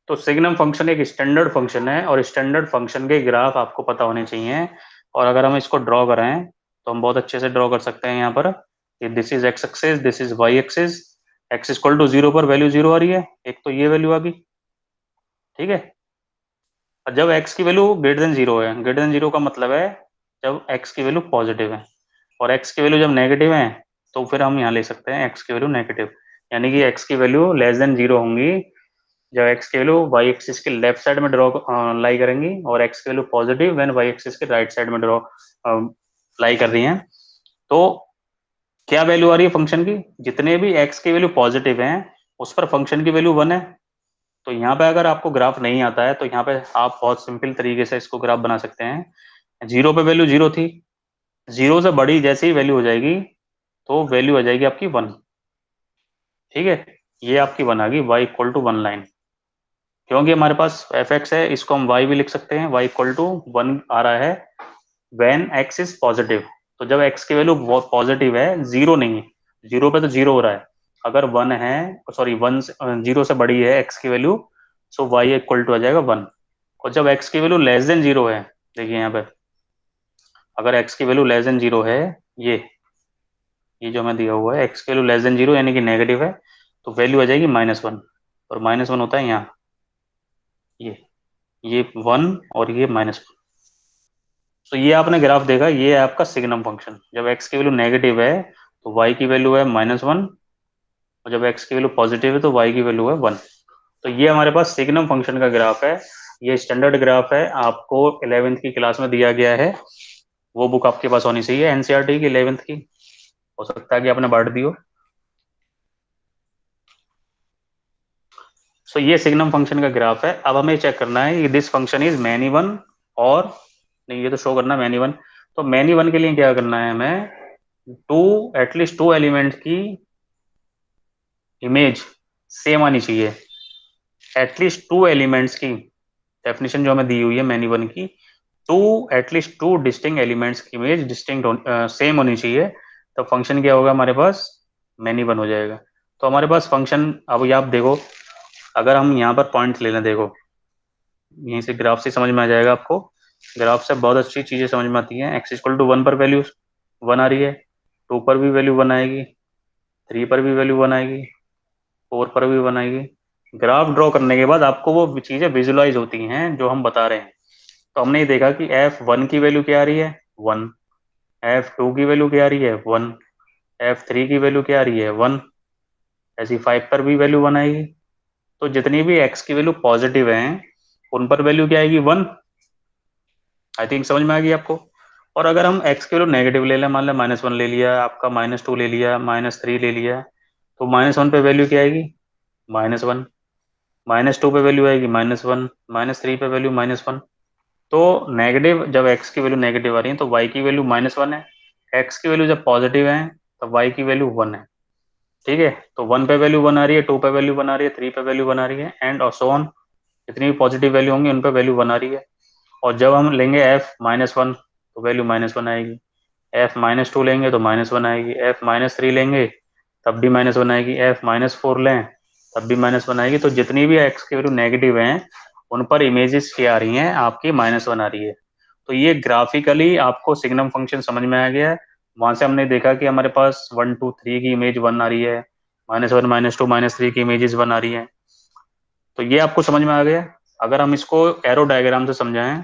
तो सिग्नम फंक्शन एक स्टैंडर्ड फंक्शन है और स्टैंडर्ड फंक्शन के ग्राफ आपको पता होने चाहिए। और अगर हम इसको ड्रॉ करें तो हम बहुत अच्छे से ड्रॉ कर सकते हैं यहाँ पर कि this is x axis, this is y axis. x equal to 0 पर वैल्यू 0 आ रही है, एक तो ये वैल्यू आ गई, ठीक है। और जब x की वैल्यू ग्रेटर देन 0 है, ग्रेटर देन 0 का मतलब है जब x की वैल्यू पॉजिटिव है, और x की वैल्यू जब नेगेटिव है तो फिर हम यहाँ ले सकते हैं x की वैल्यू नेगेटिव, यानी कि x की वैल्यू लेस देन 0 होंगी जब x की वैल्यू y एक्सिस के लेफ्ट साइड में ड्रॉ लाई करेंगी, और x की value positive when y axis के राइट साइड में ड्रॉ लाई कर रही हैं। तो क्या वैल्यू आ रही है फंक्शन की, जितने भी x की वैल्यू पॉजिटिव हैं उस पर फंक्शन की वैल्यू 1 है। तो यहाँ पे अगर आपको ग्राफ नहीं आता है तो यहाँ पे आप बहुत सिंपल तरीके से इसको ग्राफ बना सकते हैं। 0 पे वैल्यू 0 थी, 0 से बड़ी जैसे ही वैल्यू हो जाएगी तो वैल्यू आ जाएगी आपकी 1, ठीक है। ये आपकी 1 आ गई, y इक्वल टू 1 लाइन। क्योंकि हमारे पास fx है, इसको हम y भी लिख सकते हैं, y इक्वल टू 1 आ रहा है व्हेन x इज पॉजिटिव। तो जब x की वैल्यू पॉजिटिव है, 0 नहीं है, 0 पे तो 0 हो रहा है, अगर 1 है, सॉरी 1 0 से बड़ी है x की value, so y equal to आ जाएगा 1। और जब x की वैल्यू लेस देन 0 है, देखिए यहाँ पे अगर x की वैल्यू लेस देन 0 है, ये जो हमें दिया हुआ है x की वैल्यू लेस देन 0 यानी कि नेगेटिव है, तो वैल्यू आ जाएगी -1, और -1 होता है यहाँ, ये 1 और ये -1। तो ये आपने ग्राफ देखा, ये है आपका सिग्नम फंक्शन। जब x की वैल्यू नेगेटिव है तो y की वैल्यू है -1, और जब x की वैल्यू पॉजिटिव है तो y की वैल्यू है 1। तो ये हमारे पास सिग्नम फंक्शन का ग्राफ है। ये स्टैंडर्ड ग्राफ है, आपको 11th की क्लास में दिया गया है, वो बुक आपके पास होनी चाहिए एनसीईआरटी की 11th की, हो सकता है कि आपने बांट दी हो। सो ये सिग्नम फंक्शन का ग्राफ है। अब हमें चेक करना है कि this function is many one और नहीं, ये तो शो करना है मैनी वन। तो मैनी वन के लिए क्या करना है हमें, एटलीस्ट टू एलिमेंट की इमेज सेम आनी चाहिए, एटलीस्ट टू एलिमेंट्स की डेफिनेशन जो हमें दी हुई है मैनी वन की, to at least two distinct elements की इमेज डिस्टिंक्ट सेम होनी चाहिए, तो फंक्शन क्या होगा हमारे पास, मैनी वन हो जाएगा। तो हमारे पास फंक्शन, अब ये आप देखो, अगर हम यहाँ पर पॉइंट्स ले लें, देखो यहीं से ग्राफ से समझ में आ जाएगा आपको, ग्राफ से बहुत अच्छी चीजें समझ में आती हैं। एक्स इक्वल टू वन पर वैल्यू वन आ रही है, टू पर भी वैल्यू वन आएगी, थ्री पर भी वैल्यू वन आएगी, फोर पर भी वन आएगी। ग्राफ ड्रॉ करने के बाद आपको वो चीजें विजुलाइज होती हैं जो हम बता रहे हैं। तो हमने ये देखा कि एफ वन की वैल्यू क्या आ रही है, वन, एफ टू की वैल्यू क्या आ रही है, वन, एफ थ्री की वैल्यू क्या आ रही है, वन, ऐसी फाइव पर भी वैल्यू वन आएगी। तो जितनी भी एक्स की वैल्यू पॉजिटिव है उन पर वैल्यू क्या आएगी, वन। आई थिंक समझ में आ गई आपको। और अगर हम एक्स की वैल्यू नेगेटिव ले लें, मान लें माइनस वन ले लिया आपका, माइनस टू ले लिया, माइनस थ्री ले लिया, तो माइनस वन पे वैल्यू क्या आएगी, माइनस वन, माइनस टू पे वैल्यू आएगी माइनस वन, माइनस थ्री पे वैल्यू माइनस वन। तो नेगेटिव, जब एक्स की वैल्यू नेगेटिव आ रही है तो वाई की वैल्यू माइनस वन है, एक्स की वैल्यू जब पॉजिटिव है तो वाई की वैल्यू वन है। ठीक है, तो वन पे वैल्यू वन आ रही है, टू पे वैल्यू वन आ रही है, थ्री पे वैल्यू वन आ रही है, एंड सो ऑन, जितनी भी पॉजिटिव वैल्यू होंगी उन पे वैल्यू वन आ रही है। और जब हम लेंगे एफ माइनस वन तो वैल्यू माइनस वन आएगी, एफ माइनस टू लेंगे तो माइनस वन आएगी, एफ माइनस थ्री लेंगे तब भी माइनस वन आएगी, एफ माइनस फोर लें तब भी माइनस वन आएगी। तो जितनी भी एक्स की वैल्यू नेगेटिव हैं उन पर इमेजेस क्या आ रही हैं, आपकी माइनस वन आ रही है। तो ये ग्राफिकली आपको सिग्नम फंक्शन समझ में आ गया है। वहां से हमने देखा कि हमारे पास वन टू थ्री की इमेज वन आ रही है, minus one minus two minus three की इमेजेस वन आ रही है। तो ये आपको समझ में आ गया। अगर हम इसको एरो डायग्राम से समझाएं,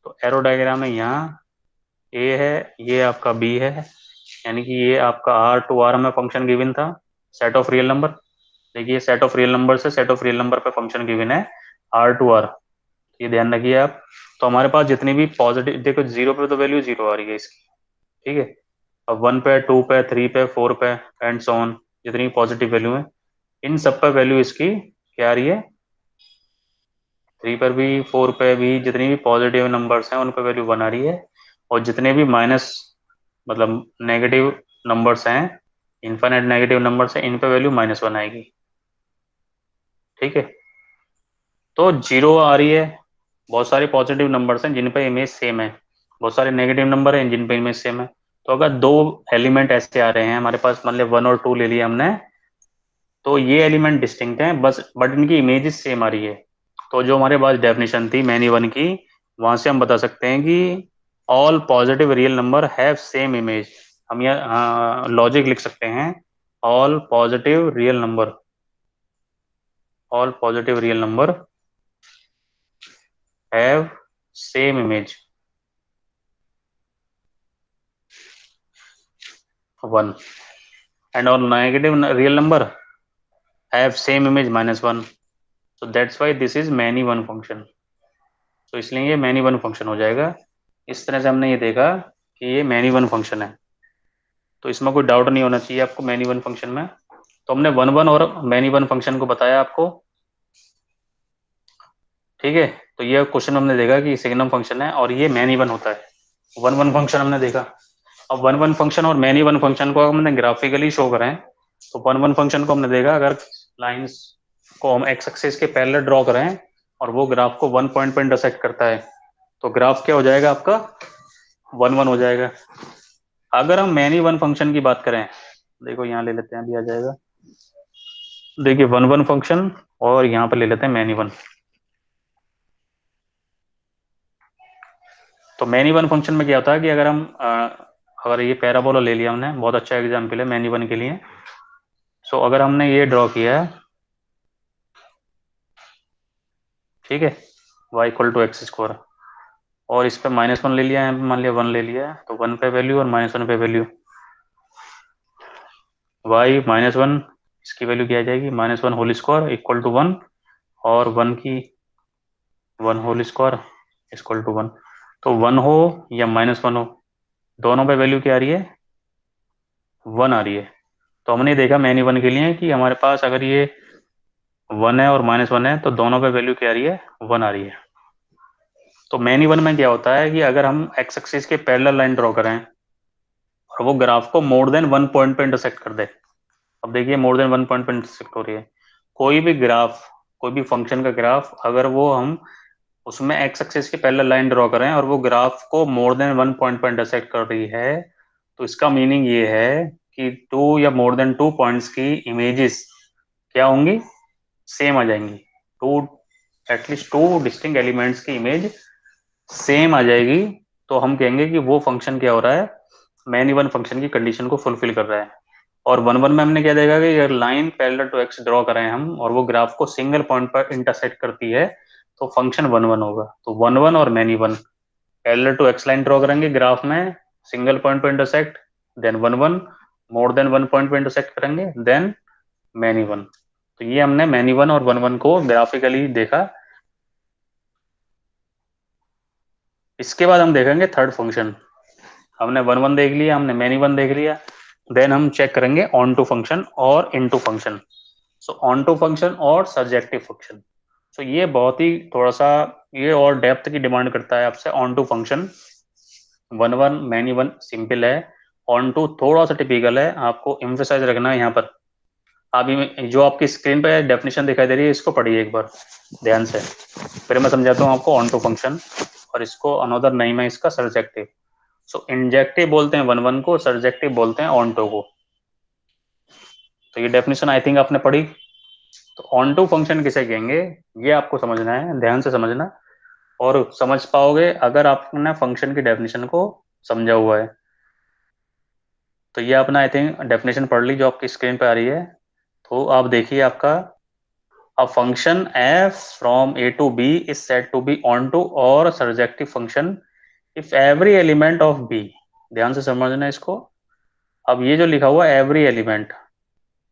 तो एरो डायग्राम में यहाँ ए है, ये आपका बी है, यानी कि ये आपका आर टू आर हमें फंक्शन गिवन था, सेट ऑफ रियल नंबर। देखिए सेट ऑफ रियल नंबर से सेट ऑफ रियल नंबर पे फंक्शन गिवन है आर टू आर, ये ध्यान रखिए आप। तो हमारे पास जितनी भी पॉजिटिव, देखो जीरो पे तो वैल्यू जीरो आ रही है इसकी, ठीक है, अब वन पे, टू पे, थ्री पे, फोर पे, एंड सो ऑन, जितनी पॉजिटिव वैल्यू है इन सब पर वैल्यू इसकी क्या आ रही है, थ्री पर भी, फोर पे भी, जितनी भी पॉजिटिव नंबर्स हैं उन पर वैल्यू वन आ रही है। और जितने भी माइनस, मतलब नेगेटिव नंबर्स हैं, इनफाइनाइट नेगेटिव नंबर्स हैं, इन पे वैल्यू माइनस वन आएगी। ठीक है, तो जीरो आ रही है, बहुत सारे पॉजिटिव नंबर्स हैं जिन पे इमेज सेम है, बहुत सारे नेगेटिव नंबर हैं जिन पे इमेज सेम है। तो अगर दो एलिमेंट ऐसे आ रहे हैं हमारे पास, मान लिया वन और टू ले लिया हमने, तो ये एलिमेंट डिस्टिंक्ट हैं बस, बट इनकी इमेजेस सेम आ रही है। तो जो हमारे पास डेफिनेशन थी मैनी वन की, वहां से हम बता सकते हैं कि all positive real number have same image. हम यह लॉजिक लिख सकते हैं, all positive real number, all positive real number have same image one, and all negative real number have same image minus one. So that's why this is many one function. तो इसलिए ये many one function हो जाएगा। इस तरह से हमने ये देखा कि ये मैनी वन फंक्शन है। तो इसमें कोई डाउट नहीं होना चाहिए आपको मैनी वन फंक्शन में। तो हमने वन वन और मैनी वन फंक्शन को बताया आपको, ठीक है। तो ये क्वेश्चन हमने देखा कि सिग्नम फंक्शन है और ये मैनी वन होता है। वन वन फंक्शन हमने देखा। अब वन वन फंक्शन और मैनी वन फंक्शन को हमने ग्राफिकली शो करें, तो वन वन फंक्शन को हमने देखा, अगर लाइंस को हम एक्स एक्सिस के पैरेलल ड्रॉ करें और वो ग्राफ को वन पॉइंट पर इंटरसेक्ट करता है, तो ग्राफ क्या हो जाएगा आपका, वन वन हो जाएगा। अगर हम मैनी वन फंक्शन की बात करें, देखो यहाँ ले लेते हैं, अभी आ जाएगा। देखिए वन वन फंक्शन और यहाँ पर ले लेते हैं मैनी वन। तो मैनी वन फंक्शन में क्या होता है कि अगर हम अगर ये पैराबोला ले लिया हमने, बहुत अच्छा एग्जाम्पल है मैनी वन के लिए। सो अगर हमने ये ड्रॉ किया है, ठीक है, y equal to x square, और इस पे माइनस वन ले लिया है, मान लिया वन ले लिया है, तो वन पे वैल्यू और माइनस वन पे वैल्यू, y माइनस वन, इसकी वैल्यू क्या आ जाएगी, minus one whole square equal to one, और वन की one whole square equal to one. तो वन हो या माइनस वन हो, दोनों पे वैल्यू क्या आ रही है, वन आ रही है। तो हमने देखा मैनी वन के लिए कि हमारे पास अगर ये वन है और माइनस वन है तो दोनों पे वैल्यू क्या आ रही है, वन आ रही है। तो मैनी वन में क्या होता है कि अगर हम एक्स एक्सिस के पैरेलल लाइन ड्रॉ करें और वो ग्राफ को मोर देन वन पॉइंट पे इंटरसेक्ट कर दे, अब देखिए मोर देन वन पॉइंट पे इंटरसेक्ट हो रही है, कोई भी ग्राफ, कोई भी फंक्शन का ग्राफ, अगर वो हम उसमें एक्स एक्सिस की पैरेलल लाइन ड्रॉ करें और वो ग्राफ को मोर देन वन पॉइंट पर इंटरसेक्ट कर रही है, तो इसका मीनिंग ये है कि टू या मोर देन टू पॉइंट्स की इमेजेस क्या होंगी, सेम आ जाएंगी। Two, at least two distinct elements की इमेज सेम आ जाएगी, तो हम कहेंगे कि वो फंक्शन क्या हो रहा है, मैन इवन फंक्शन की कंडीशन को फुलफिल कर रहा है। और वन वन में हमने क्या देखा कि अगर line parallel to X draw करें हम और वो ग्राफ को सिंगल पॉइंट पर इंटरसेक्ट करती है, तो फंक्शन वन वन होगा। तो वन वन और many one, parallel to X line draw करेंगे ग्राफ में, सिंगल पॉइंट पर intersect, then one one, more than one point पर इंटरसेक्ट करेंगे, देन मैनी वन। तो ये हमने मैनी वन और वन वन को ग्राफिकली देखा। इसके बाद हम देखेंगे थर्ड फंक्शन। हमने वन वन देख लिया, हमने मैनी वन देख लिया, देन हम चेक करेंगे ऑन टू फंक्शन और into function. So on to function और सर्जेक्टिव फंक्शन, सो ये बहुत ही थोड़ा सा ये और डेप्थ की डिमांड करता है आपसे। On to function, one one many one simple है, ऑन टू थोड़ा सा टिपिकल है, आपको एम्फेसाइज रखना है यहाँ पर। अभी जो आपकी स्क्रीन पे डेफिनेशन दिखाई दे रही है इसको पढ़िए एक बार ध्यान से, फिर मैं समझाता हूँ आपको ऑन टू फंक्शन, और इसको अनदर नेम है इसका सर्जेक्टिव। सो इंजेक्टिव बोलते हैं वन वन को, सर्जेक्टिव बोलते हैं ऑन टू को। तो ये डेफिनेशन आई थिंक आपने पढ़ी। तो ऑन टू फंक्शन किसे कहेंगे, ये आपको समझना है, ध्यान से समझना, और समझ पाओगे अगर आपने फंक्शन की डेफिनेशन को समझा हुआ है। तो ये आपने आई थिंक डेफिनेशन पढ़ ली जो आपकी स्क्रीन पे आ रही है। तो आप देखिए आपका, a function f from a to b is said to be onto or surjective function if every element of b, ध्यान से समझना इसको। अब ये जो लिखा हुआ है एवरी एलिमेंट,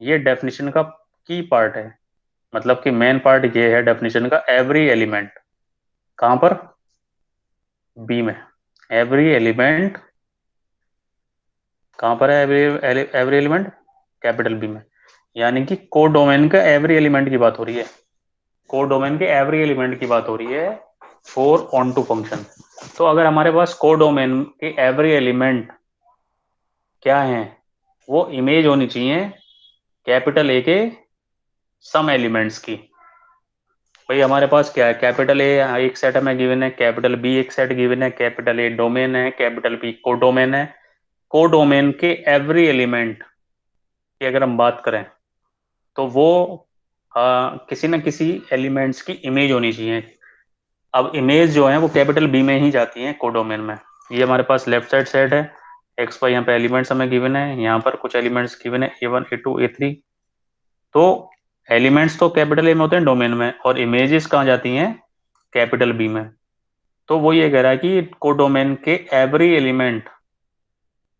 ये डेफिनेशन का की पार्ट है, मतलब कि मेन पार्ट ये है डेफिनेशन का, एवरी एलिमेंट कहाँ पर, बी में। एवरी एलिमेंट कहाँ पर है, एवरी एलिमेंट कैपिटल बी में, यानी कि कोड डोमेन का एवरी एलिमेंट की बात हो रही है, कोड डोमेन के एवरी एलिमेंट की बात हो रही है फॉर ऑन टू फंक्शन। तो अगर हमारे पास कोड डोमेन के एवरी एलिमेंट क्या है, वो इमेज होनी चाहिए कैपिटल ए के सम एलिमेंट्स की। भाई हमारे पास क्या है, कैपिटल ए एक सेट हमें गिवन है, कैपिटल बी एक सेट गिवन है, कैपिटल ए डोमेन है, कैपिटल बी को डोमेन है। को डोमेन के एवरी एलिमेंट की अगर हम बात करें तो वो किसी न किसी एलिमेंट्स की इमेज होनी चाहिए। अब इमेज जो है वो कैपिटल बी में ही जाती है को डोमेन में। ये हमारे पास लेफ्ट साइड सेट है, एक्स वाई, यहाँ पे एलिमेंट्स हमें गिवन है, यहाँ पर कुछ एलिमेंट्स गिवन है a one A two a three. तो एलिमेंट्स तो कैपिटल ए में होते हैं डोमेन में, और इमेजेस कहाँ जाती हैं, कैपिटल बी में। तो वो ये कह रहा है कि कोडोमेन के एवरी एलिमेंट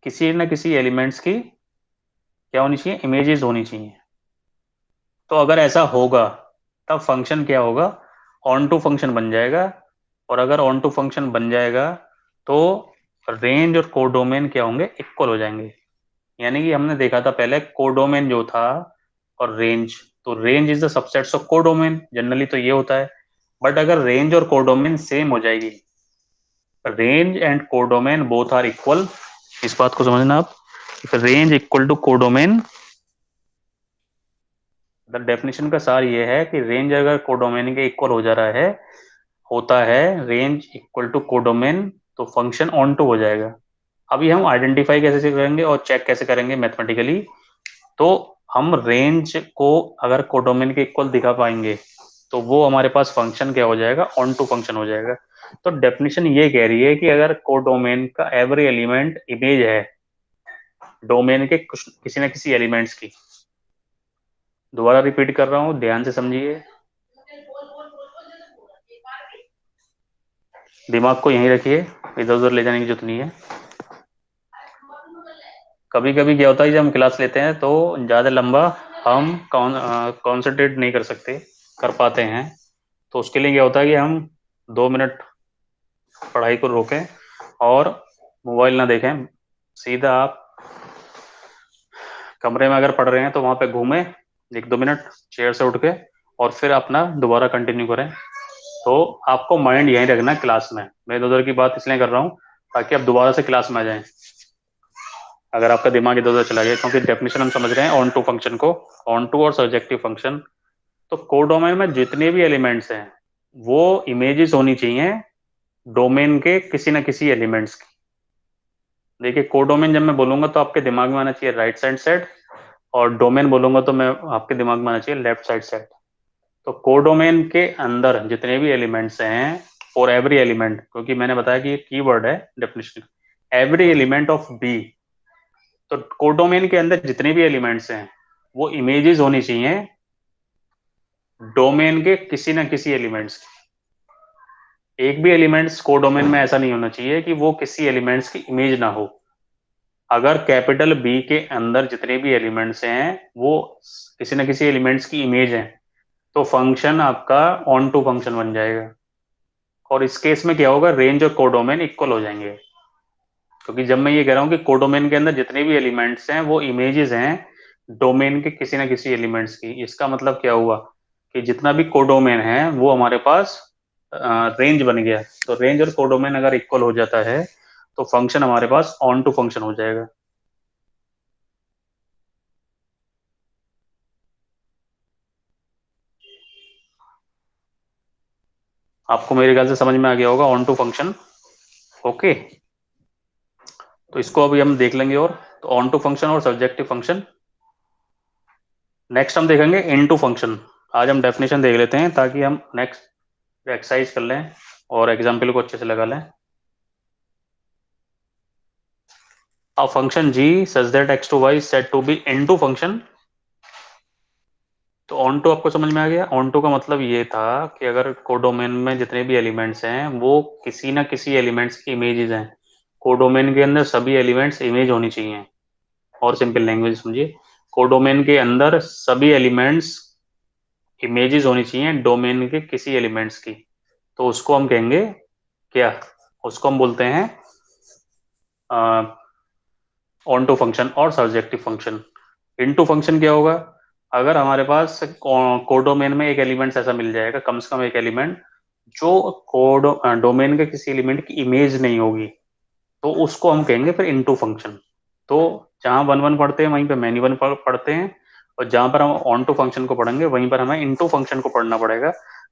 किसी न किसी एलिमेंट्स की क्या होनी चाहिए, इमेजेस होनी चाहिए। तो अगर ऐसा होगा तब फंक्शन क्या होगा, ऑन टू फंक्शन बन जाएगा। और अगर ऑन टू फंक्शन बन जाएगा तो रेंज और कोडोमेन क्या होंगे, इक्वल हो जाएंगे। यानी कि हमने देखा था पहले कोडोमेन जो था और रेंज, तो range is the subsets of codomain, generally तो ये होता है। बट अगर रेंज और कोडोमेन सेम हो जाएगी, range and codomain both are equal, इस बात को समझना आप, range equal to codomain, the definition का सार ये है कि रेंज अगर कोडोमेन के इक्वल हो जा रहा है, होता है रेंज इक्वल टू कोडोमेन, तो फंक्शन ऑन टू हो जाएगा। अभी हम आइडेंटिफाई कैसे करेंगे और चेक कैसे करेंगे मैथमेटिकली, तो हम रेंज को अगर कोडोमेन के इक्वल दिखा पाएंगे तो वो हमारे पास फंक्शन क्या हो जाएगा, ऑन टू फंक्शन हो जाएगा। तो डेफिनेशन ये कह रही है कि अगर कोडोमेन का एवरी एलिमेंट इमेज है डोमेन के कुछ किसी न किसी एलिमेंट्स की, दोबारा रिपीट कर रहा हूं, ध्यान से समझिए, दिमाग को यहीं रखिए, इधर उधर ले जाने की जरूरत नहीं है। कभी कभी क्या होता है जब हम क्लास लेते हैं तो ज़्यादा लंबा हम कॉन्सेंट्रेट नहीं कर सकते, कर पाते हैं। तो उसके लिए क्या होता है कि हम 2 मिनट पढ़ाई को रोकें और मोबाइल ना देखें, सीधा आप कमरे में अगर पढ़ रहे हैं तो वहां पे घूमें 1-2 मिनट चेयर से उठ के, और फिर अपना दोबारा कंटिन्यू करें। तो आपको माइंड यहीं रखना है क्लास में, मैं इधर उधर की बात इसलिए कर रहा हूँ ताकि आप दोबारा से क्लास में आ जाएं, अगर आपका दिमाग इधर उधर चला गया। क्योंकि डेफिनेशन हम समझ रहे हैं ऑन टू फंक्शन को, ऑन टू और सब्जेक्टिव फंक्शन। तो कोडोमेन में जितने भी एलिमेंट्स हैं वो इमेजेस होनी चाहिए डोमेन के किसी ना किसी एलिमेंट्स की। देखिए कोडोमेन जब मैं बोलूंगा तो आपके दिमाग में आना चाहिए राइट साइड सेट, और डोमेन बोलूंगा तो मैं आपके दिमाग में आना चाहिए लेफ्ट साइड सेट। तो कोडोमेन के अंदर जितने भी एलिमेंट्स हैं, फॉर एवरी एलिमेंट, क्योंकि मैंने बताया कि ये कीवर्ड है definition, every element of B, तो कोडोमेन के अंदर जितने भी एलिमेंट्स हैं वो इमेजेस होनी चाहिए डोमेन के किसी ना किसी एलिमेंट्स की। एक भी एलिमेंट्स कोडोमेन में ऐसा नहीं होना चाहिए कि वो किसी एलिमेंट्स की इमेज ना हो। अगर कैपिटल बी के अंदर जितने भी एलिमेंट्स हैं वो किसी न किसी एलिमेंट्स की इमेज है, तो फंक्शन आपका ऑन टू फंक्शन बन जाएगा। और इस केस में क्या होगा, रेंज और कोडोमेन इक्वल हो जाएंगे, क्योंकि जब मैं ये कह रहा हूँ कि कोडोमेन के अंदर जितने भी एलिमेंट्स हैं वो इमेजेस हैं डोमेन के किसी न किसी एलिमेंट्स की, इसका मतलब क्या हुआ कि जितना भी कोडोमेन है वो हमारे पास रेंज बन गया। तो रेंज और कोडोमेन अगर इक्वल हो जाता है तो फंक्शन हमारे पास ऑन टू फंक्शन हो जाएगा। आपको मेरे ख्याल से समझ में आ गया होगा ऑन टू फंक्शन। ओके, तो इसको अभी हम देख लेंगे। और तो ऑन टू फंक्शन और सब्जेक्टिव फंक्शन नेक्स्ट हम देखेंगे। इन टू फंक्शन आज हम डेफिनेशन देख लेते हैं ताकि हम नेक्स्ट एक्सरसाइज कर लें और एग्जाम्पल को अच्छे से लगा लें। A function G such that X to Y said to be into function. तो ऑन टू आपको समझ में आ गया। ऑन टू का मतलब ये था कि अगर कोडोमेन में जितने भी एलिमेंट्स हैं वो किसी ना किसी एलिमेंट्स की इमेजेस हैं, कोडोमेन के अंदर सभी एलिमेंट्स इमेज होनी चाहिए। और सिंपल लैंग्वेज समझिए, कोडोमेन के अंदर सभी एलिमेंट्स इमेजेस होनी चाहिए डोमेन के किसी एलिमेंट्स की, तो उसको हम कहेंगे क्या, उसको हम बोलते हैं ऑन टू फंक्शन और सब्जेक्टिव फंक्शन। इनटू फंक्शन क्या होगा, अगर हमारे पास कोडोमेन में एक एलिमेंट ऐसा मिल जाएगा, कम से कम एक एलिमेंट जो कोड डोमेन के किसी एलिमेंट की इमेज नहीं होगी, तो उसको हम कहेंगे फिर इनटू फंक्शन। तो जहाँ वन वन पढ़ते हैं वहीं पे मैनी वन पढ़ते हैं, और जहाँ पर हम ऑन टू फंक्शन को पढ़ेंगे वहीं पर हमें इनटू फंक्शन को पढ़ना पड़ेगा,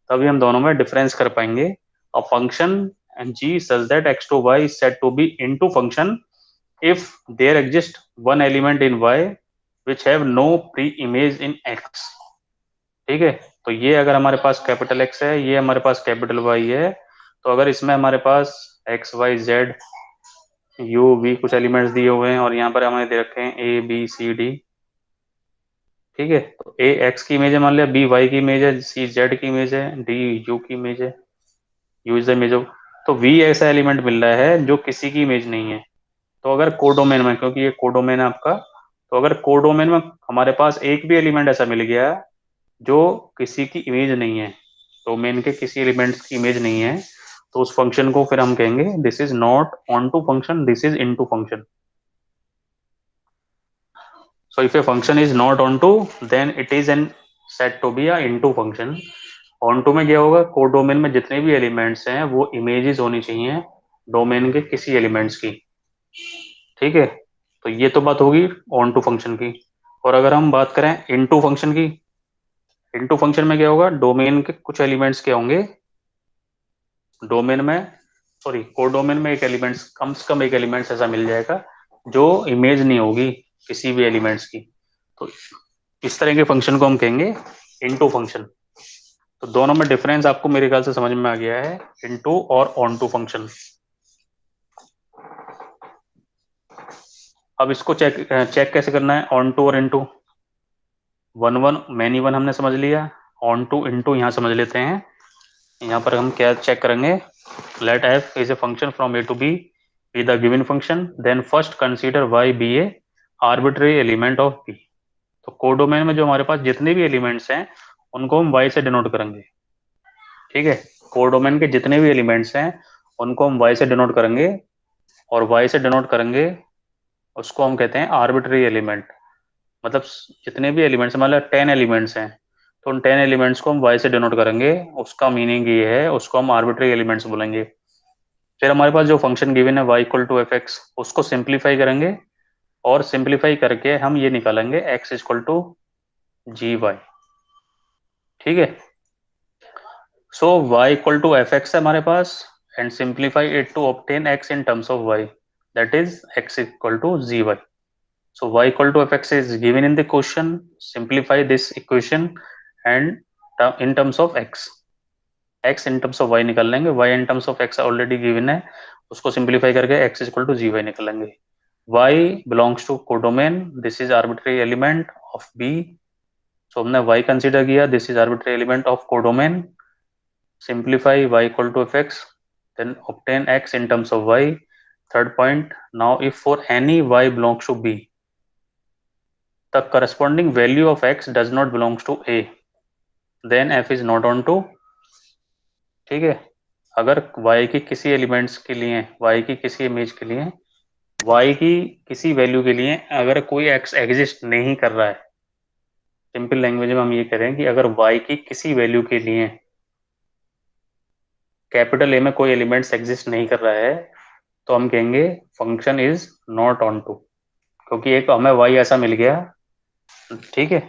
तभी हम दोनों में डिफरेंस कर पाएंगे। और function G such that X to Y is said to be into function if there exists one element in y which have no pre-image in x। ठीक है, तो ये अगर हमारे पास कैपिटल एक्स है, ये हमारे पास कैपिटल वाई है, तो अगर इसमें हमारे पास x y z u v कुछ एलिमेंट्स दिए हुए हैं और यहाँ पर हमें दे रखे हैं ए बी सी डी। ठीक है, तो ए एक्स की इमेज है मान लिया, बी वाई की इमेज है, सी जेड की इमेज है, डी यू की इमेज है, you is the image of. तो वी ऐसा एलिमेंट मिल रहा है जो किसी की इमेज नहीं है। तो अगर कोडोमेन में, क्योंकि ये कोडोमेन है आपका, तो अगर कोडोमेन में हमारे पास एक भी एलिमेंट ऐसा मिल गया जो किसी की इमेज नहीं है, डोमेन के किसी एलिमेंट्स की इमेज नहीं है, तो उस फंक्शन को फिर हम कहेंगे this is not on to function, this is into function. So if a function is not onto then it is an said to be a into function. Onto में क्या होगा, codomain में जितने भी elements हैं वो images होनी चाहिए डोमेन के किसी एलिमेंट्स की। ठीक है, तो ये तो बात होगी ऑन टू फंक्शन की। और अगर हम बात करें इनटू फंक्शन की, इनटू फंक्शन में क्या होगा, डोमेन के कुछ एलिमेंट्स क्या होंगे, डोमेन में सॉरी कोडोमेन में एक एलिमेंट्स, कम से कम एक एलिमेंट्स ऐसा मिल जाएगा जो इमेज नहीं होगी किसी भी एलिमेंट्स की। तो इस तरह के फंक्शन को हम कहेंगे इनटू फंक्शन। तो दोनों में डिफरेंस आपको मेरे ख्याल से समझ में आ गया है, इनटू और ऑन टू फंक्शन। अब इसको चेक चेक कैसे करना है, ऑन टू और into. One one many one हमने समझ लिया, ऑन टू इनटू यहाँ समझ लेते हैं। यहाँ पर हम क्या चेक करेंगे, let F is a function from A to B with a given function then first consider Y be a arbitrary element of B. तो कोडोमेन में जो हमारे पास जितने भी एलिमेंट्स हैं उनको हम वाई से डिनोट करेंगे। ठीक है, कोडोमेन के जितने भी एलिमेंट्स हैं उनको हम वाई से डिनोट करेंगे, और वाई से डिनोट करेंगे उसको हम कहते हैं आर्बिट्रेरी एलिमेंट। मतलब जितने भी एलिमेंट्स, मतलब 10 एलिमेंट्स हैं, तो उन 10 एलिमेंट्स को हम वाई से डिनोट करेंगे, उसका मीनिंग ये है, उसको हम आर्बिट्री एलिमेंट्स बोलेंगे। फिर हमारे पास जो फंक्शन गिवन है y equal to F x, उसको सिंप्लीफाई करेंगे, और सिंप्लीफाई करके हम ये निकालेंगे x equal to g y. ठीक है, so y equal to F x है हमारे पास, and simplify it to obtain x in terms of y, that is x equal to g y. So y equal to fx is given in the question. Simplify this equation and in terms of x. x in terms of y निकाल लेंगे. y in terms of x already given है. उसको simplify करके x is equal to gy निकाल लेंगे. y belongs to codomain. This is arbitrary element of B. So हमने y consider किया. This is arbitrary element of codomain. Simplify y equal to fx. Then obtain x in terms of y. Third point. Now if for any y belongs to B, the corresponding value of x does not belongs to a, then f is not on to. ठीक है, अगर y की किसी elements के लिए, y की किसी image के लिए, y की किसी वैल्यू के लिए अगर कोई x एग्जिस्ट नहीं कर रहा है, सिंपल लैंग्वेज में हम ये कह रहे हैं कि अगर y की किसी वैल्यू के लिए कैपिटल ए में कोई एलिमेंट्स एग्जिस्ट नहीं कर रहा है, तो हम कहेंगे function is not onto, क्योंकि एक हमें y ऐसा मिल गया. ठीक है,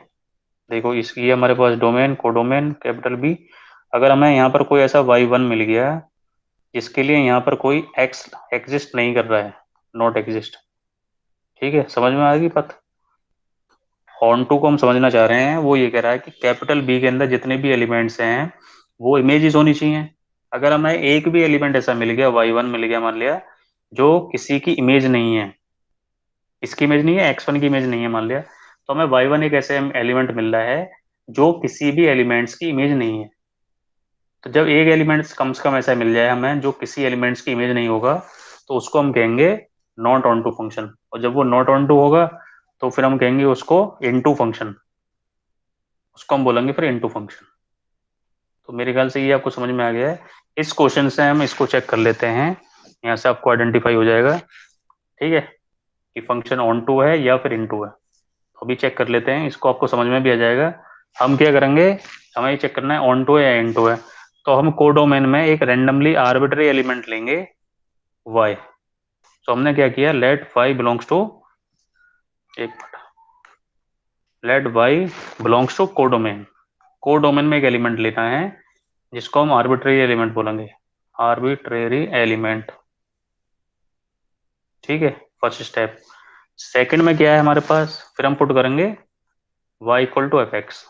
देखो इस ये हमारे पास डोमेन, कोडोमेन, कैपिटल बी. अगर हमें यहाँ पर कोई ऐसा y1 मिल गया जिसके लिए यहाँ पर कोई x एग्जिस्ट नहीं कर रहा है, नॉट एग्जिस्ट. ठीक है, समझ में आ गई बात. ऑन टू को हम समझना चाह रहे हैं, वो ये कह रहा है कि कैपिटल बी के अंदर जितने भी एलिमेंट्स हैं वो इमेजेस होनी चाहिए. अगर हमें एक भी एलिमेंट ऐसा मिल गया, y1 मिल गया मान लिया, जो किसी की इमेज नहीं है, इसकी इमेज नहीं है, x1 की इमेज नहीं है मान लिया, तो हमें y1 एक ऐसे एलिमेंट मिल रहा है जो किसी भी एलिमेंट्स की इमेज नहीं है. तो जब एक एलिमेंट्स कम से कम ऐसा मिल जाए हमें जो किसी एलिमेंट्स की इमेज नहीं होगा, तो उसको हम कहेंगे नॉट ऑन टू फंक्शन. और जब वो नॉट ऑन टू होगा तो फिर हम कहेंगे उसको इनटू फंक्शन, उसको हम बोलेंगे फिर इनटू फंक्शन. तो मेरे ख्याल से ये आपको समझ में आ गया है. इस क्वेश्चन से हम इसको चेक कर लेते हैं, यहाँ से आपको आइडेंटिफाई हो जाएगा. ठीक है, कि फंक्शन ऑन टू है या फिर इनटू है. तो अभी चेक कर लेते हैं, इसको आपको समझ में भी आ जाएगा. हम क्या करेंगे, हमें ये चेक करना है ऑन टू है या इनटू है. तो हम कोडोमेन में एक रैंडमली आर्बिट्री एलिमेंट लेंगे y. तो हमने क्या किया, लेट y बिलोंग्स टू, एक मिनट, let y belongs to codomain. Codomain में एक एलिमेंट लेना है जिसको हम आर्बिट्री एलिमेंट बोलेंगे, आर्बिट्रेरी एलिमेंट. ठीक है, फर्स्ट स्टेप. सेकंड में क्या है हमारे पास, फिर हम पुट करेंगे y equal to F X,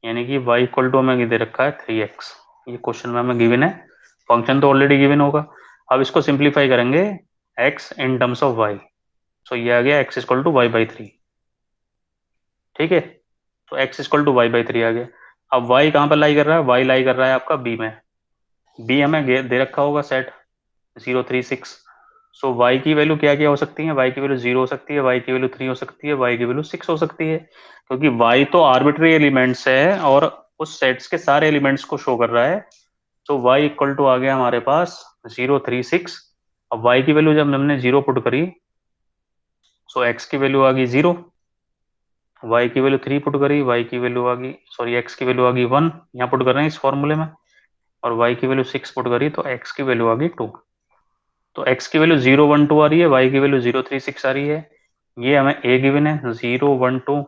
यानी कि y इक्वल टू हमें दे रखा है 3x. ये क्वेश्चन में हमें गिवन है, फंक्शन तो ऑलरेडी गिवन होगा. अब इसको सिंप्लीफाई करेंगे x in terms of y. सो ये आ गया x equal to Y by 3. ठीक है, तो x equal to Y by 3 आ गया. अब y कहाँ पर लाई कर रहा है, y लाई कर रहा है आपका b में. b हमें दे रखा होगा सेट 0 3 6. सो y की वैल्यू क्या क्या हो सकती है, y की वैल्यू 0 हो सकती है, y की वैल्यू 3 हो सकती है, y की वैल्यू 6 हो सकती है, क्योंकि y तो आर्बिट्री एलिमेंट्स है और उस सेट्स के सारे एलिमेंट्स को शो कर रहा है. तो y इक्वल टू आ गया हमारे पास 0 3 6. अब y की वैल्यू जब हमने 0 पुट करी, सो x की वैल्यू आ गई 0, y की वैल्यू 3 पुट करी, y की वैल्यू आ गई, सॉरी x की वैल्यू आ गई 1, यहाँ पुट कर रहे हैं इस फॉर्मूले में, और y की वैल्यू 6 पुट करी तो x की वैल्यू आ गई 2. तो x की वैल्यू 0 1 2 आ रही है, y की वैल्यू 0 3 6 आ रही है. ये हमें a गिवन है 0 1 2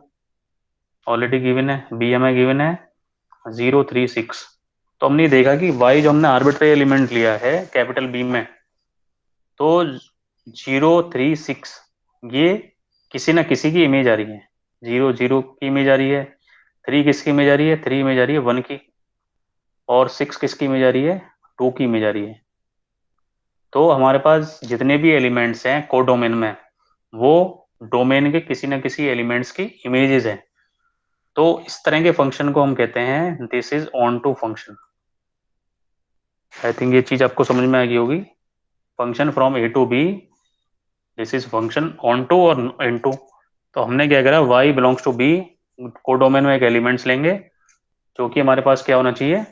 ऑलरेडी गिवन है, b हमें गिवन है 0 3 6. तो हमने देखा कि y जो हमने आर्बिट्री एलिमेंट लिया है कैपिटल B में, तो 0 3 6 ये किसी ना किसी की इमेज आ रही है. 0 0 की इमेज आ रही है, 3 किसकी इमेज आ रही है, 3 इमेज आ रही है 1 की, और 6 किसकी इमेज आ रही है, 2 की इमेज आ रही है. तो हमारे पास जितने भी एलिमेंट्स हैं कोडोमेन में, वो डोमेन के किसी न किसी एलिमेंट्स की इमेजेस हैं. तो इस तरह के फंक्शन को हम कहते हैं this is on to function. I think ये चीज आपको समझ में आ गई होगी. Function from A to B, this is function onto और इन टू. तो हमने क्या करा, y belongs to B, codomain में एक एलिमेंट्स लेंगे जो कि हमारे पास क्या होना चाहिए.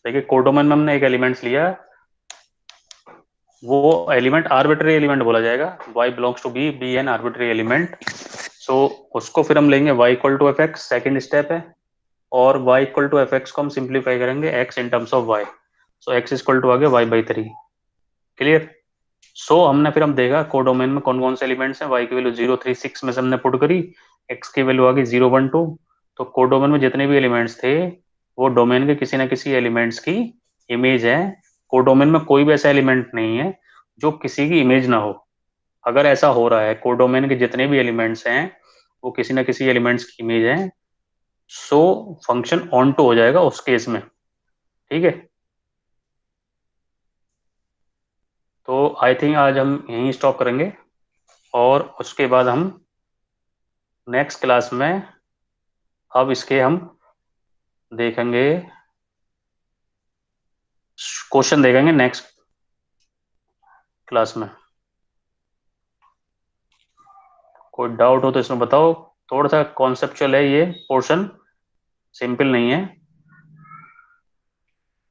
देखिए कोडोमेन में हमने एक एलिमेंट्स लिया, वो एलिमेंट आर्बिट्री एलिमेंट बोला जाएगा. y belongs to b, b an arbitrary element. So उसको फिर हम लेंगे y equal to F x, second step है, और y equal to F x को हम सिंप्लीफाई करेंगे x in terms of y. So x equal to आ गया y बाई 3. क्लियर. सो हमने फिर हम देखा कोडोमेन में कौन कौन से एलिमेंट्स हैं. y की वैल्यू 0 3 6 में से हमने पुट करी, x की वैल्यू आ गई 0 1 2, तो कोडोमेन में जितने भी एलिमेंट्स थे वो डोमेन के किसी ना किसी एलिमेंट्स की इमेज है। कोडोमेन में कोई भी ऐसा एलिमेंट नहीं है जो किसी की इमेज ना हो। अगर ऐसा हो रहा है कोडोमेन के जितने भी एलिमेंट्स हैं वो किसी ना किसी एलिमेंट्स की इमेज है, सो फंक्शन ऑन टू हो जाएगा उस केस में। ठीक है, तो आई थिंक आज हम यहीं स्टॉप करेंगे और उसके बाद हम नेक्स्ट क्लास में अब इसके हम देखेंगे, क्वेश्चन देखेंगे नेक्स्ट क्लास में। कोई डाउट हो तो इसमें बताओ। थोड़ा सा कॉन्सेप्चुअल है ये पोर्शन, सिंपल नहीं है।